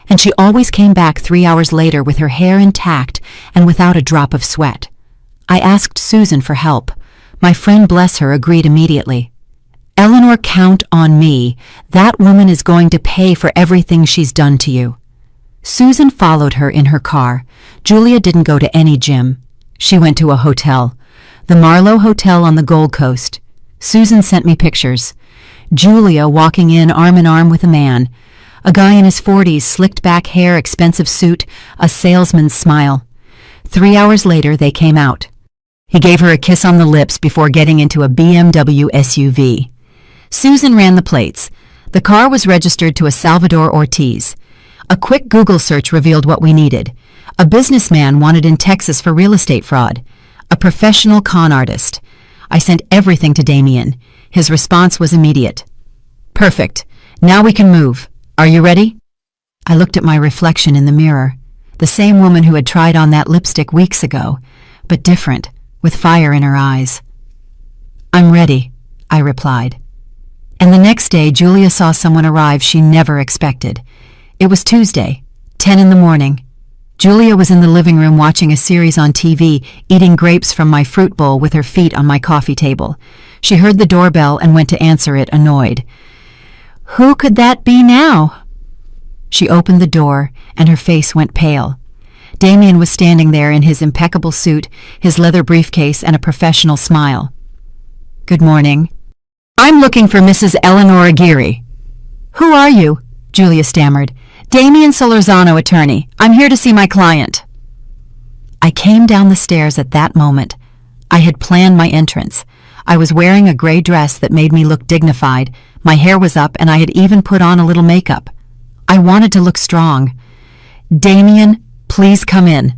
And she always came back 3 hours later with her hair intact and without a drop of sweat. I asked Susan for help. My friend, bless her, agreed immediately. Eleanor, count on me. That woman is going to pay for everything she's done to you. Susan followed her in her car. Julia didn't go to any gym. She went to a hotel, the Marlowe Hotel on the Gold Coast. Susan sent me pictures. Julia walking in arm with a man. A guy in his 40s, slicked back hair, expensive suit, a salesman's smile. 3 hours later, they came out. He gave her a kiss on the lips before getting into a BMW SUV. Susan ran the plates. The car was registered to a Salvador Ortiz. A quick Google search revealed what we needed. A businessman wanted in Texas for real estate fraud. A professional con artist. I sent everything to Damien. His response was immediate. Perfect. Now we can move. Are you ready? I looked at my reflection in the mirror. The same woman who had tried on that lipstick weeks ago, but different, with fire in her eyes. I'm ready, I replied. And the next day, Julia saw someone arrive she never expected. It was Tuesday, 10 in the morning. Julia was in the living room watching a series on TV, eating grapes from my fruit bowl with her feet on my coffee table. She heard the doorbell and went to answer it, annoyed. "Who could that be now?" She opened the door, and her face went pale. Damien was standing there in his impeccable suit, his leather briefcase, and a professional smile. "Good morning. I'm looking for Mrs. Eleanor Aguirre." "Who are you?" Julia stammered. "Damien Solorzano, attorney. I'm here to see my client." I came down the stairs at that moment. I had planned my entrance. I was wearing a gray dress that made me look dignified. My hair was up, and I had even put on a little makeup. I wanted to look strong. "Damien, please come in,"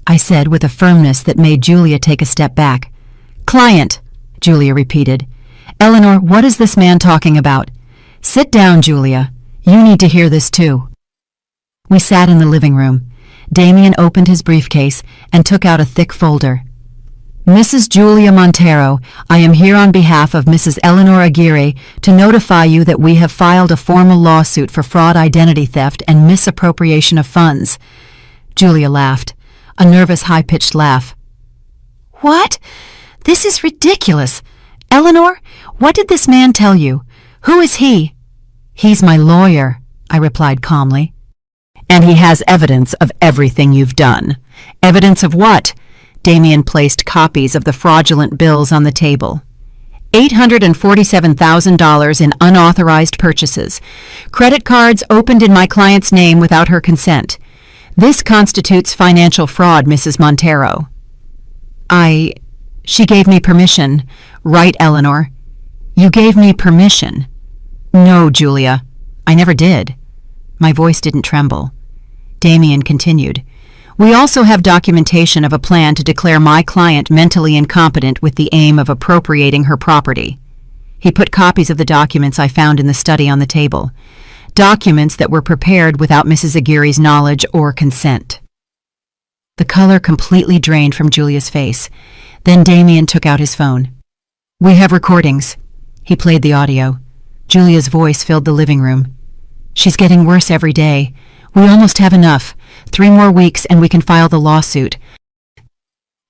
I said with a firmness that made Julia take a step back. "Client," Julia repeated. "Eleanor, what is this man talking about?" "Sit down, Julia. You need to hear this too." We sat in the living room. Damien opened his briefcase and took out a thick folder. "Mrs. Julia Montero, I am here on behalf of Mrs. Eleanor Aguirre to notify you that we have filed a formal lawsuit for fraud, identity theft, and misappropriation of funds." Julia laughed, a nervous, high-pitched laugh. "What? This is ridiculous. Eleanor, what did this man tell you? Who is he?" "He's my lawyer," I replied calmly. "And he has evidence of everything you've done." "Evidence of what?" Damien placed copies of the fraudulent bills on the table. $847,000 in unauthorized purchases. Credit cards opened in my client's name without her consent. This constitutes financial fraud, Mrs. Montero. She gave me permission. Right, Eleanor? You gave me permission. No, Julia, I never did. My voice didn't tremble. Damien continued. We also have documentation of a plan to declare my client mentally incompetent with the aim of appropriating her property. He put copies of the documents I found in the study on the table. Documents that were prepared without Mrs. Aguirre's knowledge or consent. The color completely drained from Julia's face. Then Damien took out his phone. We have recordings. He played the audio. Julia's voice filled the living room. She's getting worse every day. We almost have enough. 3 more weeks and we can file the lawsuit.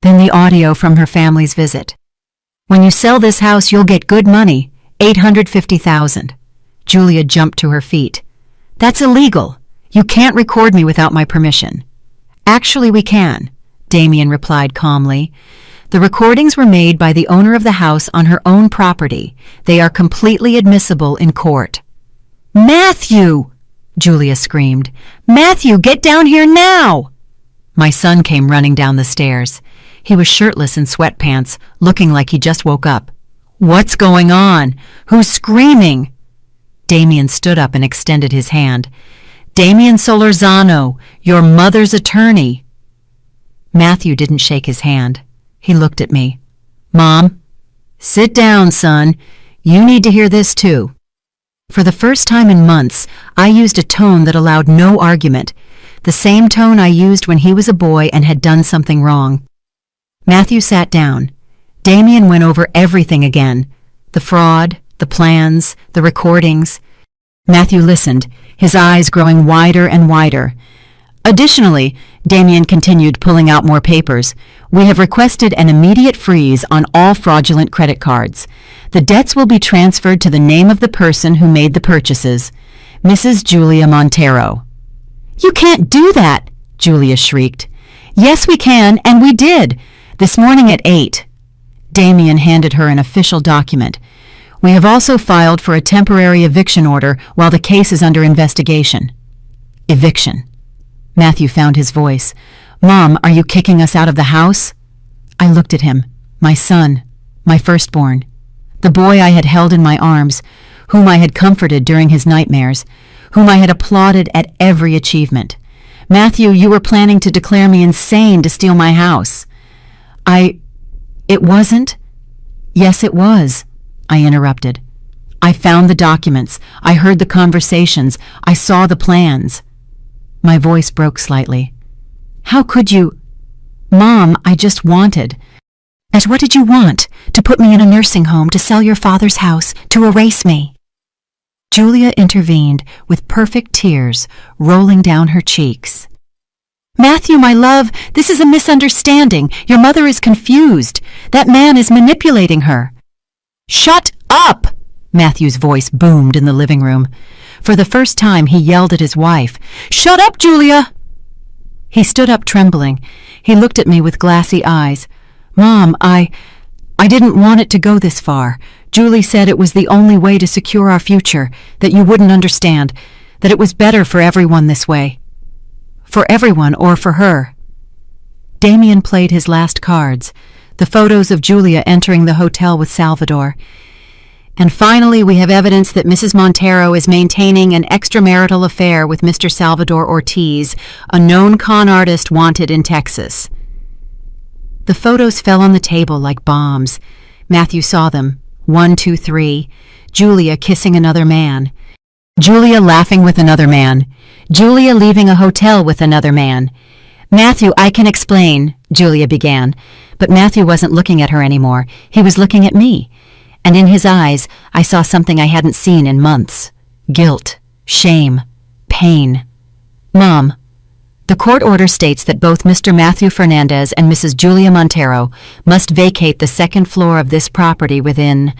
Then the audio from her family's visit. When you sell this house, you'll get good money. $850,000. Julia jumped to her feet. That's illegal. You can't record me without my permission. Actually, we can, Damien replied calmly. The recordings were made by the owner of the house on her own property. They are completely admissible in court. Matthew! Julia screamed. Matthew, get down here now! My son came running down the stairs. He was shirtless in sweatpants, looking like he just woke up. What's going on? Who's screaming? Damien stood up and extended his hand. Damien Solorzano, your mother's attorney. Matthew didn't shake his hand. He looked at me. Mom, sit down, son. You need to hear this too. For the first time in months, I used a tone that allowed no argument, the same tone I used when he was a boy and had done something wrong. Matthew sat down. Damien went over everything again, the fraud, the plans, the recordings. Matthew listened, his eyes growing wider and wider. Additionally, Damien continued, pulling out more papers. We have requested an immediate freeze on all fraudulent credit cards. The debts will be transferred to the name of the person who made the purchases, Mrs. Julia Montero. You can't do that, Julia shrieked. Yes, we can, and we did. This morning at 8. Damien handed her an official document. We have also filed for a temporary eviction order while the case is under investigation. Eviction. Matthew found his voice. Mom, are you kicking us out of the house? I looked at him. My son, my firstborn. The boy I had held in my arms, whom I had comforted during his nightmares, whom I had applauded at every achievement. Matthew, you were planning to declare me insane to steal my house. It wasn't? Yes, it was, I interrupted. I found the documents. I heard the conversations. I saw the plans. My voice broke slightly. How could you? Mom, I just wanted. And what did you want? To put me in a nursing home, to sell your father's house, to erase me? Julia intervened with perfect tears rolling down her cheeks. Matthew, my love, this is a misunderstanding. Your mother is confused. That man is manipulating her. Shut up! Matthew's voice boomed in the living room. For the first time, he yelled at his wife. Shut up, Julia! He stood up trembling. He looked at me with glassy eyes. Mom, I didn't want it to go this far. Julie said it was the only way to secure our future, that you wouldn't understand, that it was better for everyone this way. For everyone or for her. Damien played his last cards, the photos of Julia entering the hotel with Salvador. And finally, we have evidence that Mrs. Montero is maintaining an extramarital affair with Mr. Salvador Ortiz, a known con artist wanted in Texas. The photos fell on the table like bombs. Matthew saw them. 1, 2, 3. Julia kissing another man. Julia laughing with another man. Julia leaving a hotel with another man. Matthew, I can explain, Julia began. But Matthew wasn't looking at her anymore. He was looking at me. And in his eyes, I saw something I hadn't seen in months. Guilt, shame, pain. Mom, the court order states that both Mr. Matthew Fernandez and Mrs. Julia Montero must vacate the second floor of this property within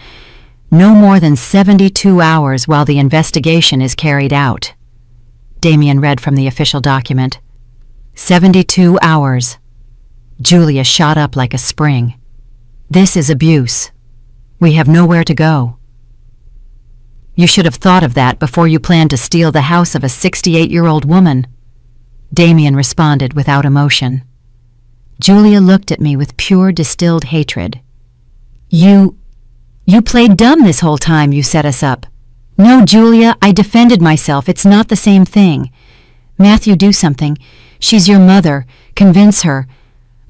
no more than 72 hours while the investigation is carried out. Damien read from the official document. 72 hours. Julia shot up like a spring. This is abuse. We have nowhere to go. You should have thought of that before you planned to steal the house of a 68-year-old woman. Damien responded without emotion. Julia looked at me with pure distilled hatred. You played dumb this whole time you set us up. No, Julia, I defended myself. It's not the same thing. Matthew, do something. She's your mother. Convince her.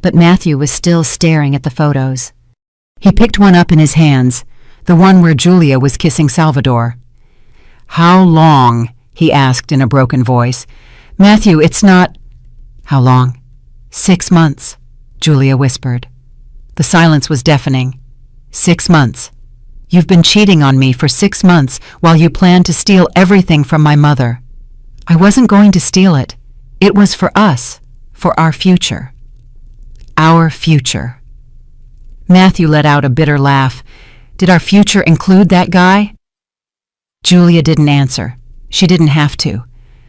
But Matthew was still staring at the photos. He picked one up in his hands, the one where Julia was kissing Salvador. How long? He asked in a broken voice. Matthew, it's not... How long? 6 months, Julia whispered. The silence was deafening. 6 months. You've been cheating on me for 6 months while you planned to steal everything from my mother. I wasn't going to steal it. It was for us, for our future. Our future. Matthew let out a bitter laugh. Did our future include that guy? Julia didn't answer. She didn't have to.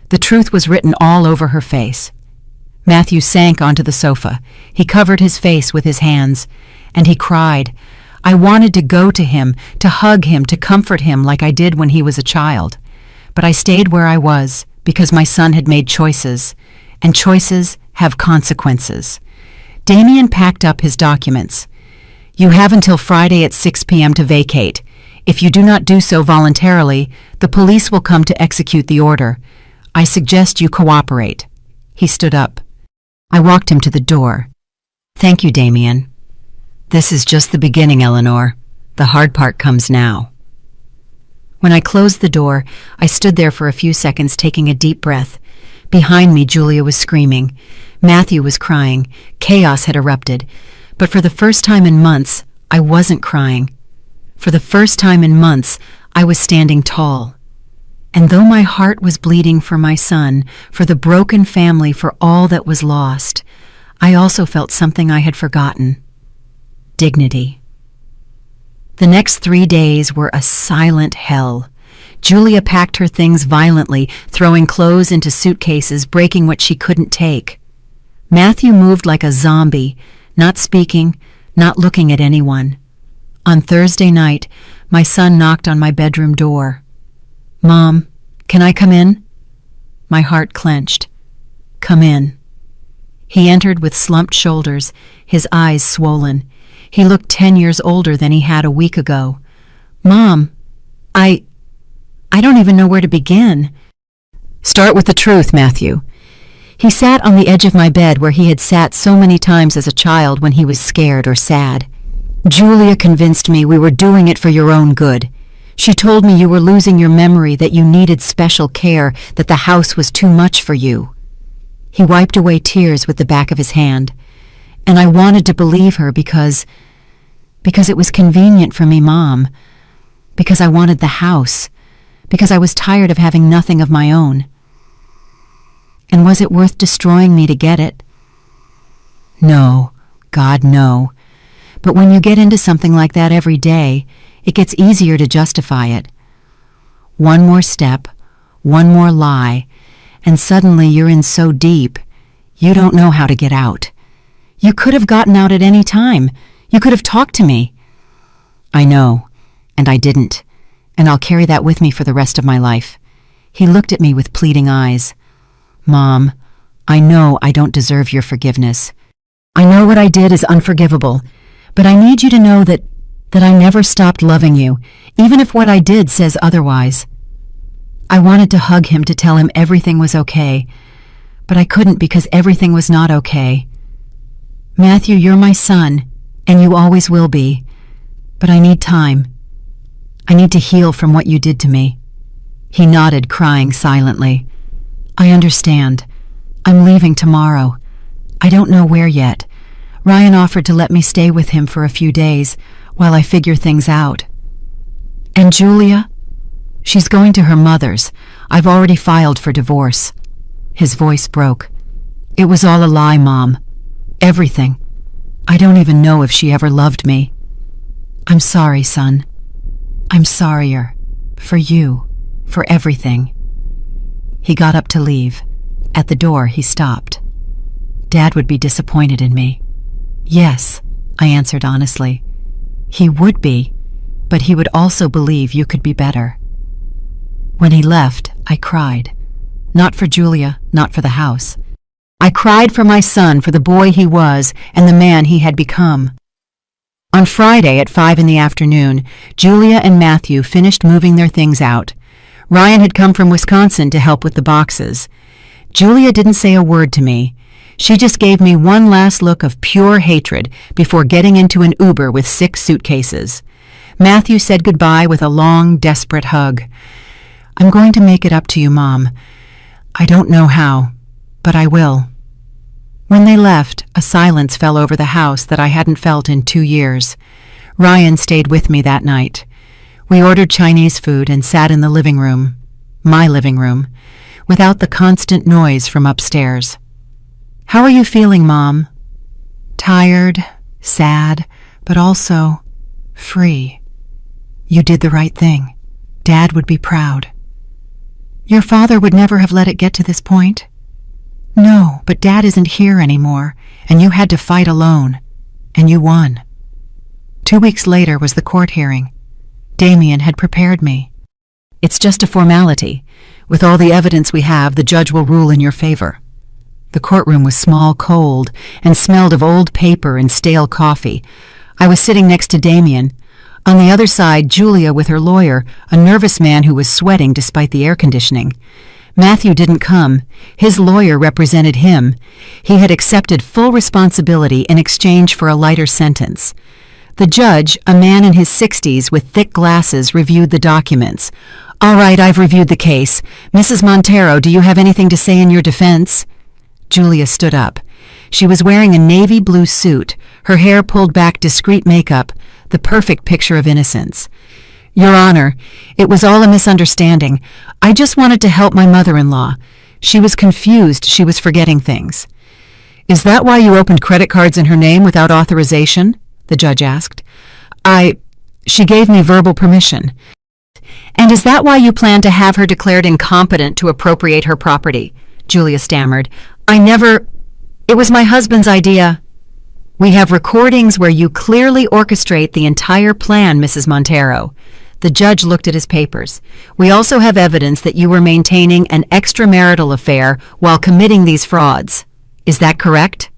The truth was written all over her face. Matthew sank onto the sofa. He covered his face with his hands, and he cried. I wanted to go to him, to hug him, to comfort him like I did when he was a child. But I stayed where I was because my son had made choices, and choices have consequences. Damien packed up his documents. You have until Friday at 6 p.m. to vacate. If you do not do so voluntarily, the police will come to execute the order. I suggest you cooperate. He stood up. I walked him to the door. Thank you, Damien. This is just the beginning, Eleanor. The hard part comes now. When I closed the door, I stood there for a few seconds taking a deep breath. Behind me, Julia was screaming. Matthew was crying. Chaos had erupted. But for the first time in months, I wasn't crying. For the first time in months, I was standing tall. And though my heart was bleeding for my son, for the broken family, for all that was lost, I also felt something I had forgotten. Dignity. The next 3 days were a silent hell. Julia packed her things violently, throwing clothes into suitcases, breaking what she couldn't take. Matthew moved like a zombie, not speaking, not looking at anyone. On Thursday night, my son knocked on my bedroom door. Mom, can I come in? My heart clenched. Come in. He entered with slumped shoulders, his eyes swollen. He looked 10 years older than he had a week ago. Mom, I don't even know where to begin. Start with the truth, Matthew. He sat on the edge of my bed where he had sat so many times as a child when he was scared or sad. Julia convinced me we were doing it for your own good. She told me you were losing your memory, that you needed special care, that the house was too much for you. He wiped away tears with the back of his hand. And I wanted to believe her because it was convenient for me, Mom. Because I wanted the house. Because I was tired of having nothing of my own. And was it worth destroying me to get it? No, God, no. But when you get into something like that every day, it gets easier to justify it. One more step, one more lie, and suddenly you're in so deep, you don't know how to get out. You could have gotten out at any time. You could have talked to me. I know, and I didn't, and I'll carry that with me for the rest of my life. He looked at me with pleading eyes. Mom, I know I don't deserve your forgiveness. I know what I did is unforgivable, but I need you to know that I never stopped loving you, even if what I did says otherwise. I wanted to hug him to tell him everything was okay, but I couldn't because everything was not okay. Matthew, you're my son, and you always will be, but I need time. I need to heal from what you did to me. He nodded, crying silently. I understand. I'm leaving tomorrow. I don't know where yet. Ryan offered to let me stay with him for a few days while I figure things out. And Julia? She's going to her mother's. I've already filed for divorce. His voice broke. It was all a lie, Mom. Everything. I don't even know if she ever loved me. I'm sorry, son. I'm sorrier. For you. For everything. He got up to leave. At the door, he stopped. Dad would be disappointed in me. Yes, I answered honestly. He would be, but he would also believe you could be better. When he left, I cried. Not for Julia, not for the house. I cried for my son, for the boy he was and the man he had become. On Friday at 5 in the afternoon, Julia and Matthew finished moving their things out. Ryan had come from Wisconsin to help with the boxes. Julia didn't say a word to me. She just gave me one last look of pure hatred before getting into an Uber with 6 suitcases. Matthew said goodbye with a long, desperate hug. I'm going to make it up to you, Mom. I don't know how, but I will. When they left, a silence fell over the house that I hadn't felt in 2 years. Ryan stayed with me that night. We ordered Chinese food and sat in the living room, my living room, without the constant noise from upstairs. How are you feeling, Mom? Tired, sad, but also free. You did the right thing. Dad would be proud. Your father would never have let it get to this point? No, but Dad isn't here anymore, and you had to fight alone, and you won. 2 weeks later was the court hearing. Damien had prepared me. It's just a formality. With all the evidence we have, the judge will rule in your favor. The courtroom was small, cold, and smelled of old paper and stale coffee. I was sitting next to Damien. On the other side, Julia with her lawyer, a nervous man who was sweating despite the air conditioning. Matthew didn't come. His lawyer represented him. He had accepted full responsibility in exchange for a lighter sentence. The judge, a man in his 60s with thick glasses, reviewed the documents. All right, I've reviewed the case. Mrs. Montero, do you have anything to say in your defense? Julia stood up. She was wearing a navy blue suit, her hair pulled back, discreet makeup, the perfect picture of innocence. Your Honor, it was all a misunderstanding. I just wanted to help my mother-in-law. She was confused. She was forgetting things. Is that why you opened credit cards in her name without authorization? The judge asked. She gave me verbal permission. And is that why you plan to have her declared incompetent to appropriate her property? Julia stammered. It was my husband's idea. We have recordings where you clearly orchestrate the entire plan, Mrs. Montero. The judge looked at his papers. We also have evidence that you were maintaining an extramarital affair while committing these frauds. Is that correct?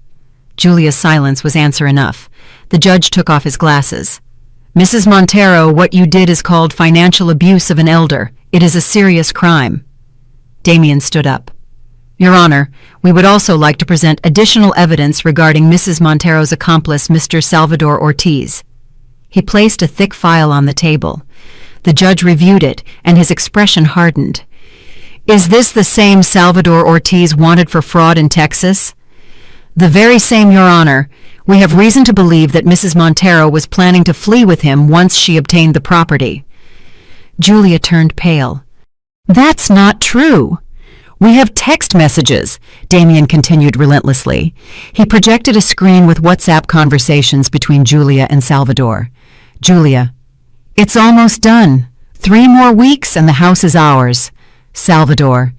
Julia's silence was answer enough. The judge took off his glasses. Mrs. Montero, what you did is called financial abuse of an elder. It is a serious crime. Damien stood up. Your Honor, we would also like to present additional evidence regarding Mrs. Montero's accomplice, Mr. Salvador Ortiz. He placed a thick file on the table. The judge reviewed it, and his expression hardened. Is this the same Salvador Ortiz wanted for fraud in Texas? The very same, Your Honor. We have reason to believe that Mrs. Montero was planning to flee with him once she obtained the property. Julia turned pale. That's not true. We have text messages, Damien continued relentlessly. He projected a screen with WhatsApp conversations between Julia and Salvador. Julia: "It's almost done. 3 more weeks and the house is ours." Salvador: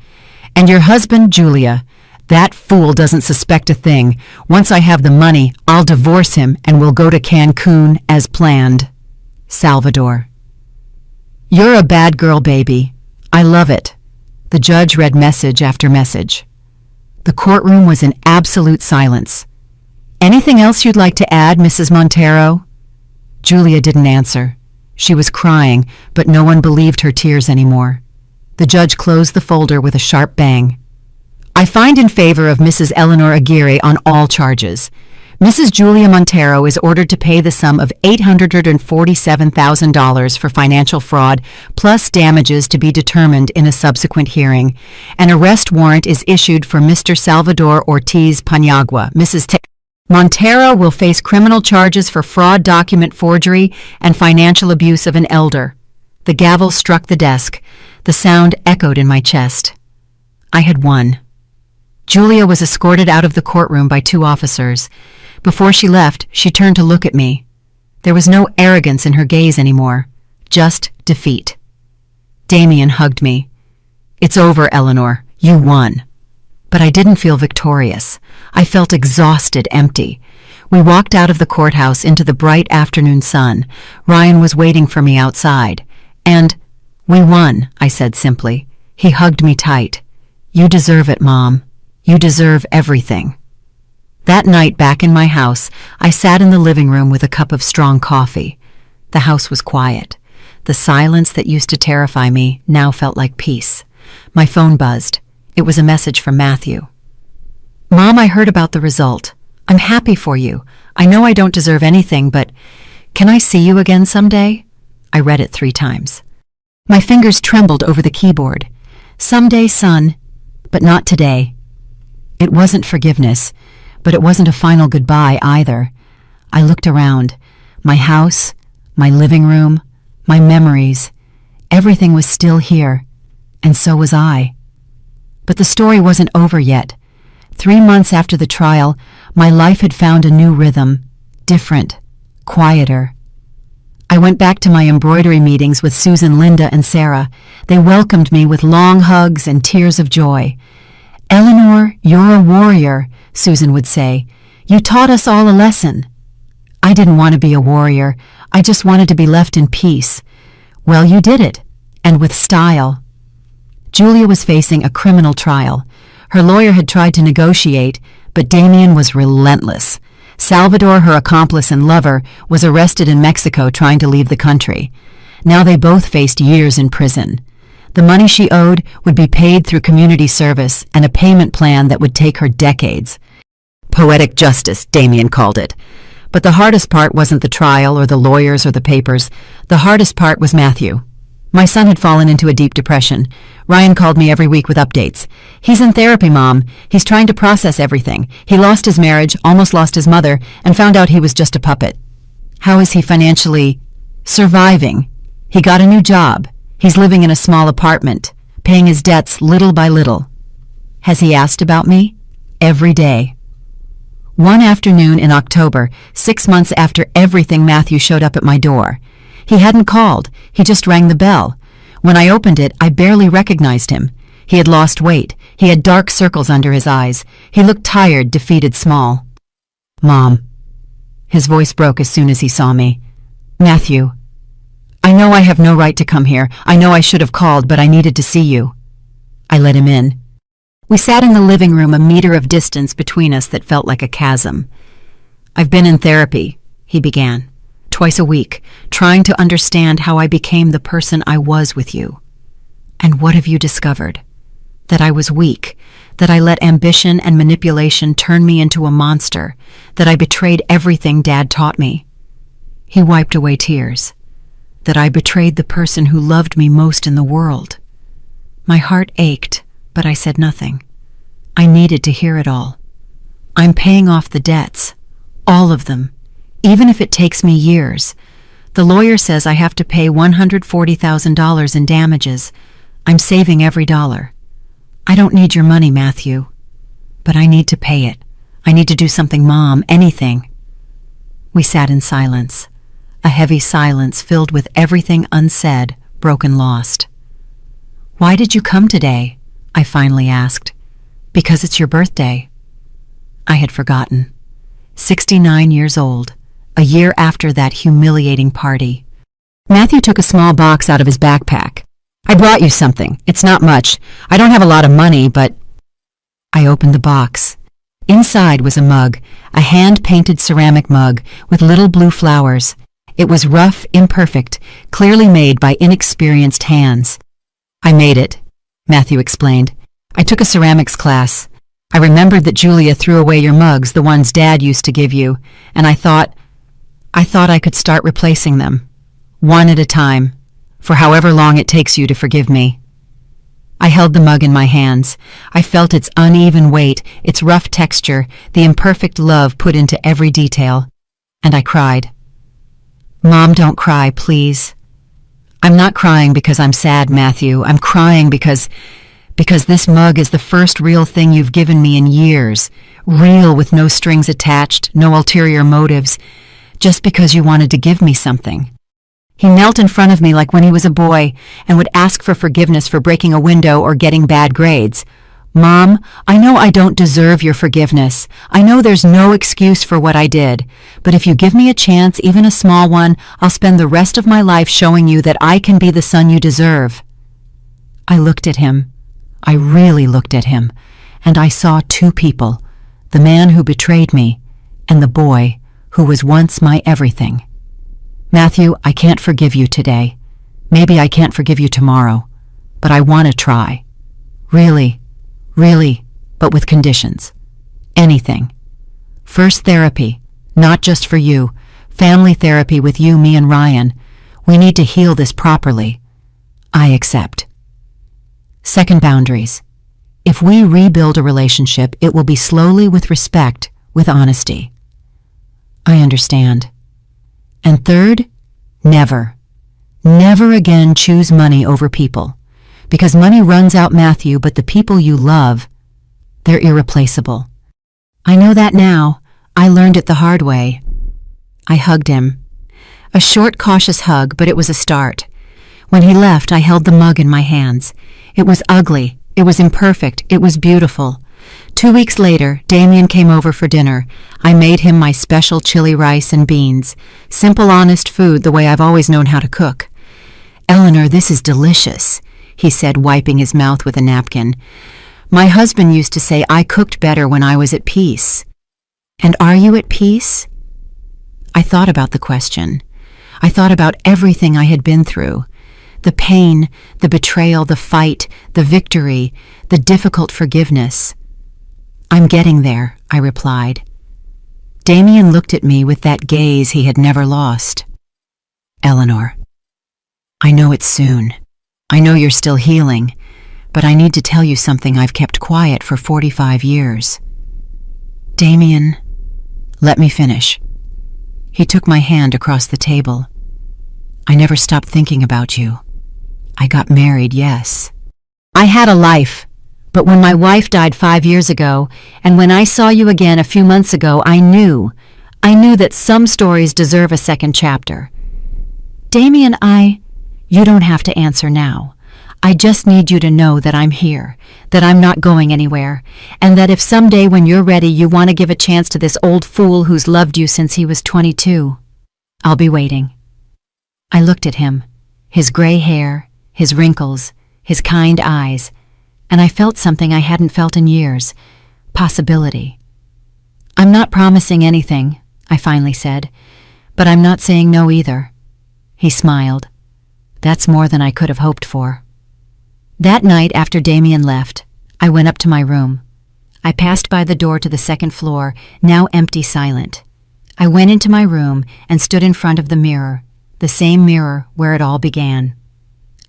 "And your husband, Julia, that fool doesn't suspect a thing. Once I have the money, I'll divorce him and we'll go to Cancun as planned." Salvador: "You're a bad girl, baby. I love it." The judge read message after message. The courtroom was in absolute silence. "Anything else you'd like to add, Mrs. Montero?" Julia didn't answer. She was crying, but no one believed her tears anymore. The judge closed the folder with a sharp bang. "I find in favor of Mrs. Eleanor Aguirre on all charges. Mrs. Julia Montero is ordered to pay the sum of $847,000 for financial fraud, plus damages to be determined in a subsequent hearing. An arrest warrant is issued for Mr. Salvador Ortiz Paniagua. Mrs. Montero will face criminal charges for fraud, document forgery, and financial abuse of an elder." The gavel struck the desk. The sound echoed in my chest. I had won. Julia was escorted out of the courtroom by 2 officers. Before she left, she turned to look at me. There was no arrogance in her gaze anymore, just defeat. Damien hugged me. "It's over, Eleanor. You won." But I didn't feel victorious. I felt exhausted, empty. We walked out of the courthouse into the bright afternoon sun. Ryan was waiting for me outside. And, "We won," I said simply. He hugged me tight. "You deserve it, Mom. You deserve everything." That night back in my house, I sat in the living room with a cup of strong coffee. The house was quiet. The silence that used to terrify me now felt like peace. My phone buzzed. It was a message from Matthew. "Mom, I heard about the result. I'm happy for you. I know I don't deserve anything, but can I see you again someday?" I read it 3 times. My fingers trembled over the keyboard. "Someday, son, but not today." It wasn't forgiveness, but it wasn't a final goodbye either. I looked around. My house, my living room, my memories. Everything was still here, and so was I. But the story wasn't over yet. 3 months after the trial, my life had found a new rhythm, different, quieter. I went back to my embroidery meetings with Susan, Linda, and Sarah. They welcomed me with long hugs and tears of joy. "Eleanor, you're a warrior," Susan would say. "You taught us all a lesson." I didn't want to be a warrior. I just wanted to be left in peace. Well, you did it, and with style. Julia was facing a criminal trial. Her lawyer had tried to negotiate, but Damien was relentless. Salvador, her accomplice and lover, was arrested in Mexico trying to leave the country. Now they both faced years in prison. The money she owed would be paid through community service and a payment plan that would take her decades. Poetic justice, Damien called it. But the hardest part wasn't the trial or the lawyers or the papers. The hardest part was Matthew. My son had fallen into a deep depression. Ryan called me every week with updates. "He's in therapy, Mom. He's trying to process everything. He lost his marriage, almost lost his mother, and found out he was just a puppet." "How is he financially surviving?" "He got a new job. He's living in a small apartment, paying his debts little by little." "Has he asked about me?" "Every day." One afternoon in October, 6 months after everything, Matthew showed up at my door. He hadn't called, he just rang the bell. When I opened it, I barely recognized him. He had lost weight. He had dark circles under his eyes. He looked tired, defeated, small. "Mom." His voice broke as soon as he saw me. "Matthew, I know I have no right to come here. I know I should have called, but I needed to see you." I let him in. We sat in the living room, a meter of distance between us that felt like a chasm. "I've been in therapy," he began, "twice a week, trying to understand how I became the person I was with you." "And what have you discovered?" "That I was weak, that I let ambition and manipulation turn me into a monster, that I betrayed everything Dad taught me." He wiped away tears. "That I betrayed the person who loved me most in the world." My heart ached, but I said nothing. I needed to hear it all. "I'm paying off the debts, all of them, even if it takes me years. The lawyer says I have to pay $140,000 in damages. I'm saving every dollar. I don't need your money, Matthew, but I need to pay it. I need to do something, Mom, anything. We sat in silence, a heavy silence filled with everything unsaid, broken, lost. Why did you come today? I finally asked. Because it's your birthday. I had forgotten. 69 years old, a year after that humiliating party. Matthew took a small box out of his backpack. I brought you something. It's not much. I don't have a lot of money, but... I opened the box. Inside was a mug, a hand-painted ceramic mug with little blue flowers. It was rough, imperfect, clearly made by inexperienced hands. I made it, Matthew explained. I took a ceramics class. I remembered that Julia threw away your mugs, the ones Dad used to give you, and I thought I could start replacing them, one at a time, for however long it takes you to forgive me. I held the mug in my hands. I felt its uneven weight, its rough texture, the imperfect love put into every detail, and I cried. Mom, don't cry, please. I'm not crying because I'm sad, Matthew. I'm crying because this mug is the first real thing you've given me in years, real with no strings attached, no ulterior motives, just because you wanted to give me something. He knelt in front of me like when he was a boy and would ask for forgiveness for breaking a window or getting bad grades. Mom, I know I don't deserve your forgiveness. I know there's no excuse for what I did. But if you give me a chance, even a small one, I'll spend the rest of my life showing you that I can be the son you deserve. I looked at him. I really looked at him. And I saw two people, the man who betrayed me and the boy who was once my everything. Matthew, I can't forgive you today. Maybe I can't forgive you tomorrow, but I want to try. Really, but with conditions. Anything. First, therapy, not just for you. Family therapy with you, me, and Ryan. We need to heal this properly. I accept. Second, boundaries. If we rebuild a relationship, it will be slowly, with respect, with honesty. I understand. And third, never again choose money over people. Because money runs out, Matthew, but the people you love, they're irreplaceable. I know that now. I learned it the hard way. I hugged him. A short, cautious hug, but it was a start. When he left, I held the mug in my hands. It was ugly. It was imperfect. It was beautiful. 2 weeks later, Damien came over for dinner. I made him my special chili rice and beans. Simple, honest food the way I've always known how to cook. Eleanor, this is delicious, he said, wiping his mouth with a napkin. My husband used to say I cooked better when I was at peace. And are you at peace? I thought about the question. I thought about everything I had been through. The pain, the betrayal, the fight, the victory, the difficult forgiveness. I'm getting there, I replied. Damien looked at me with that gaze he had never lost. Eleanor, I know it's soon. I know you're still healing, but I need to tell you something I've kept quiet for 45 years. Damien, let me finish. He took my hand across the table. I never stopped thinking about you. I got married, yes. I had a life. But when my wife died 5 years ago, and when I saw you again a few months ago, I knew that some stories deserve a second chapter. Damien, you don't have to answer now. I just need you to know that I'm here, that I'm not going anywhere, and that if someday when you're ready you want to give a chance to this old fool who's loved you since he was 22, I'll be waiting. I looked at him, his gray hair, his wrinkles, his kind eyes, and I felt something I hadn't felt in years, possibility. I'm not promising anything, I finally said, but I'm not saying no either. He smiled. That's more than I could have hoped for. That night after Damien left, I went up to my room. I passed by the door to the second floor, now empty, silent. I went into my room and stood in front of the mirror, the same mirror where it all began.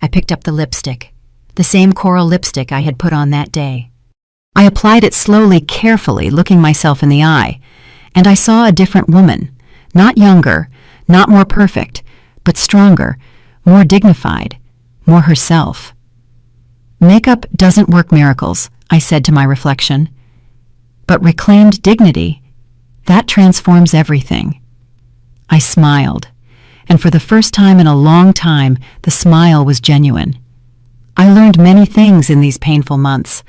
I picked up the lipstick. The same coral lipstick I had put on that day. I applied it slowly, carefully, looking myself in the eye, and I saw a different woman, not younger, not more perfect, but stronger, more dignified, more herself. Makeup doesn't work miracles, I said to my reflection. But reclaimed dignity, that transforms everything. I smiled, and for the first time in a long time, the smile was genuine. I learned many things in these painful months.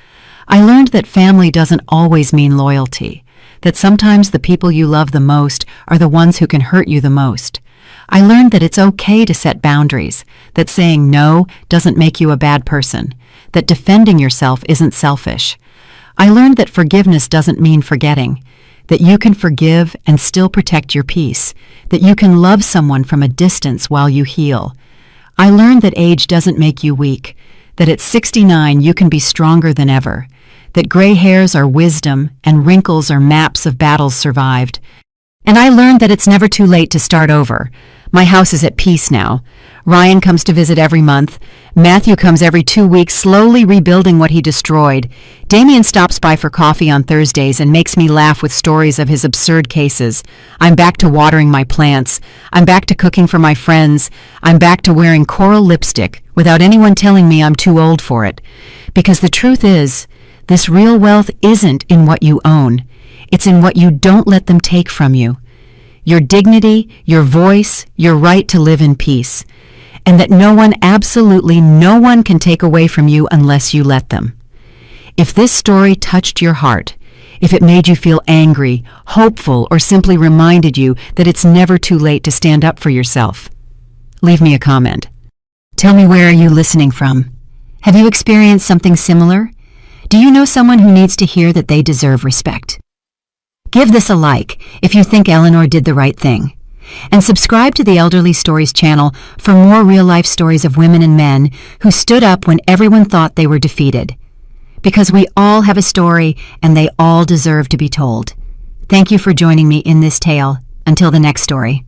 I learned that family doesn't always mean loyalty, that sometimes the people you love the most are the ones who can hurt you the most. I learned that it's okay to set boundaries, that saying no doesn't make you a bad person, that defending yourself isn't selfish. I learned that forgiveness doesn't mean forgetting, that you can forgive and still protect your peace, that you can love someone from a distance while you heal. I learned that age doesn't make you weak, that at 69 you can be stronger than ever, that gray hairs are wisdom and wrinkles are maps of battles survived. And I learned that it's never too late to start over. My house is at peace now. Ryan comes to visit every month. Matthew comes every 2 weeks, slowly rebuilding what he destroyed. Damien stops by for coffee on Thursdays and makes me laugh with stories of his absurd cases. I'm back to watering my plants. I'm back to cooking for my friends. I'm back to wearing coral lipstick without anyone telling me I'm too old for it. Because the truth is, this real wealth isn't in what you own. It's in what you don't let them take from you. Your dignity, your voice, your right to live in peace. And that no one, absolutely no one, can take away from you unless you let them. If this story touched your heart, if it made you feel angry, hopeful, or simply reminded you that it's never too late to stand up for yourself, leave me a comment. Tell me, where are you listening from? Have you experienced something similar? Do you know someone who needs to hear that they deserve respect? Give this a like if you think Eleanor did the right thing. And subscribe to the Elderly Stories channel for more real-life stories of women and men who stood up when everyone thought they were defeated. Because we all have a story and they all deserve to be told. Thank you for joining me in this tale. Until the next story.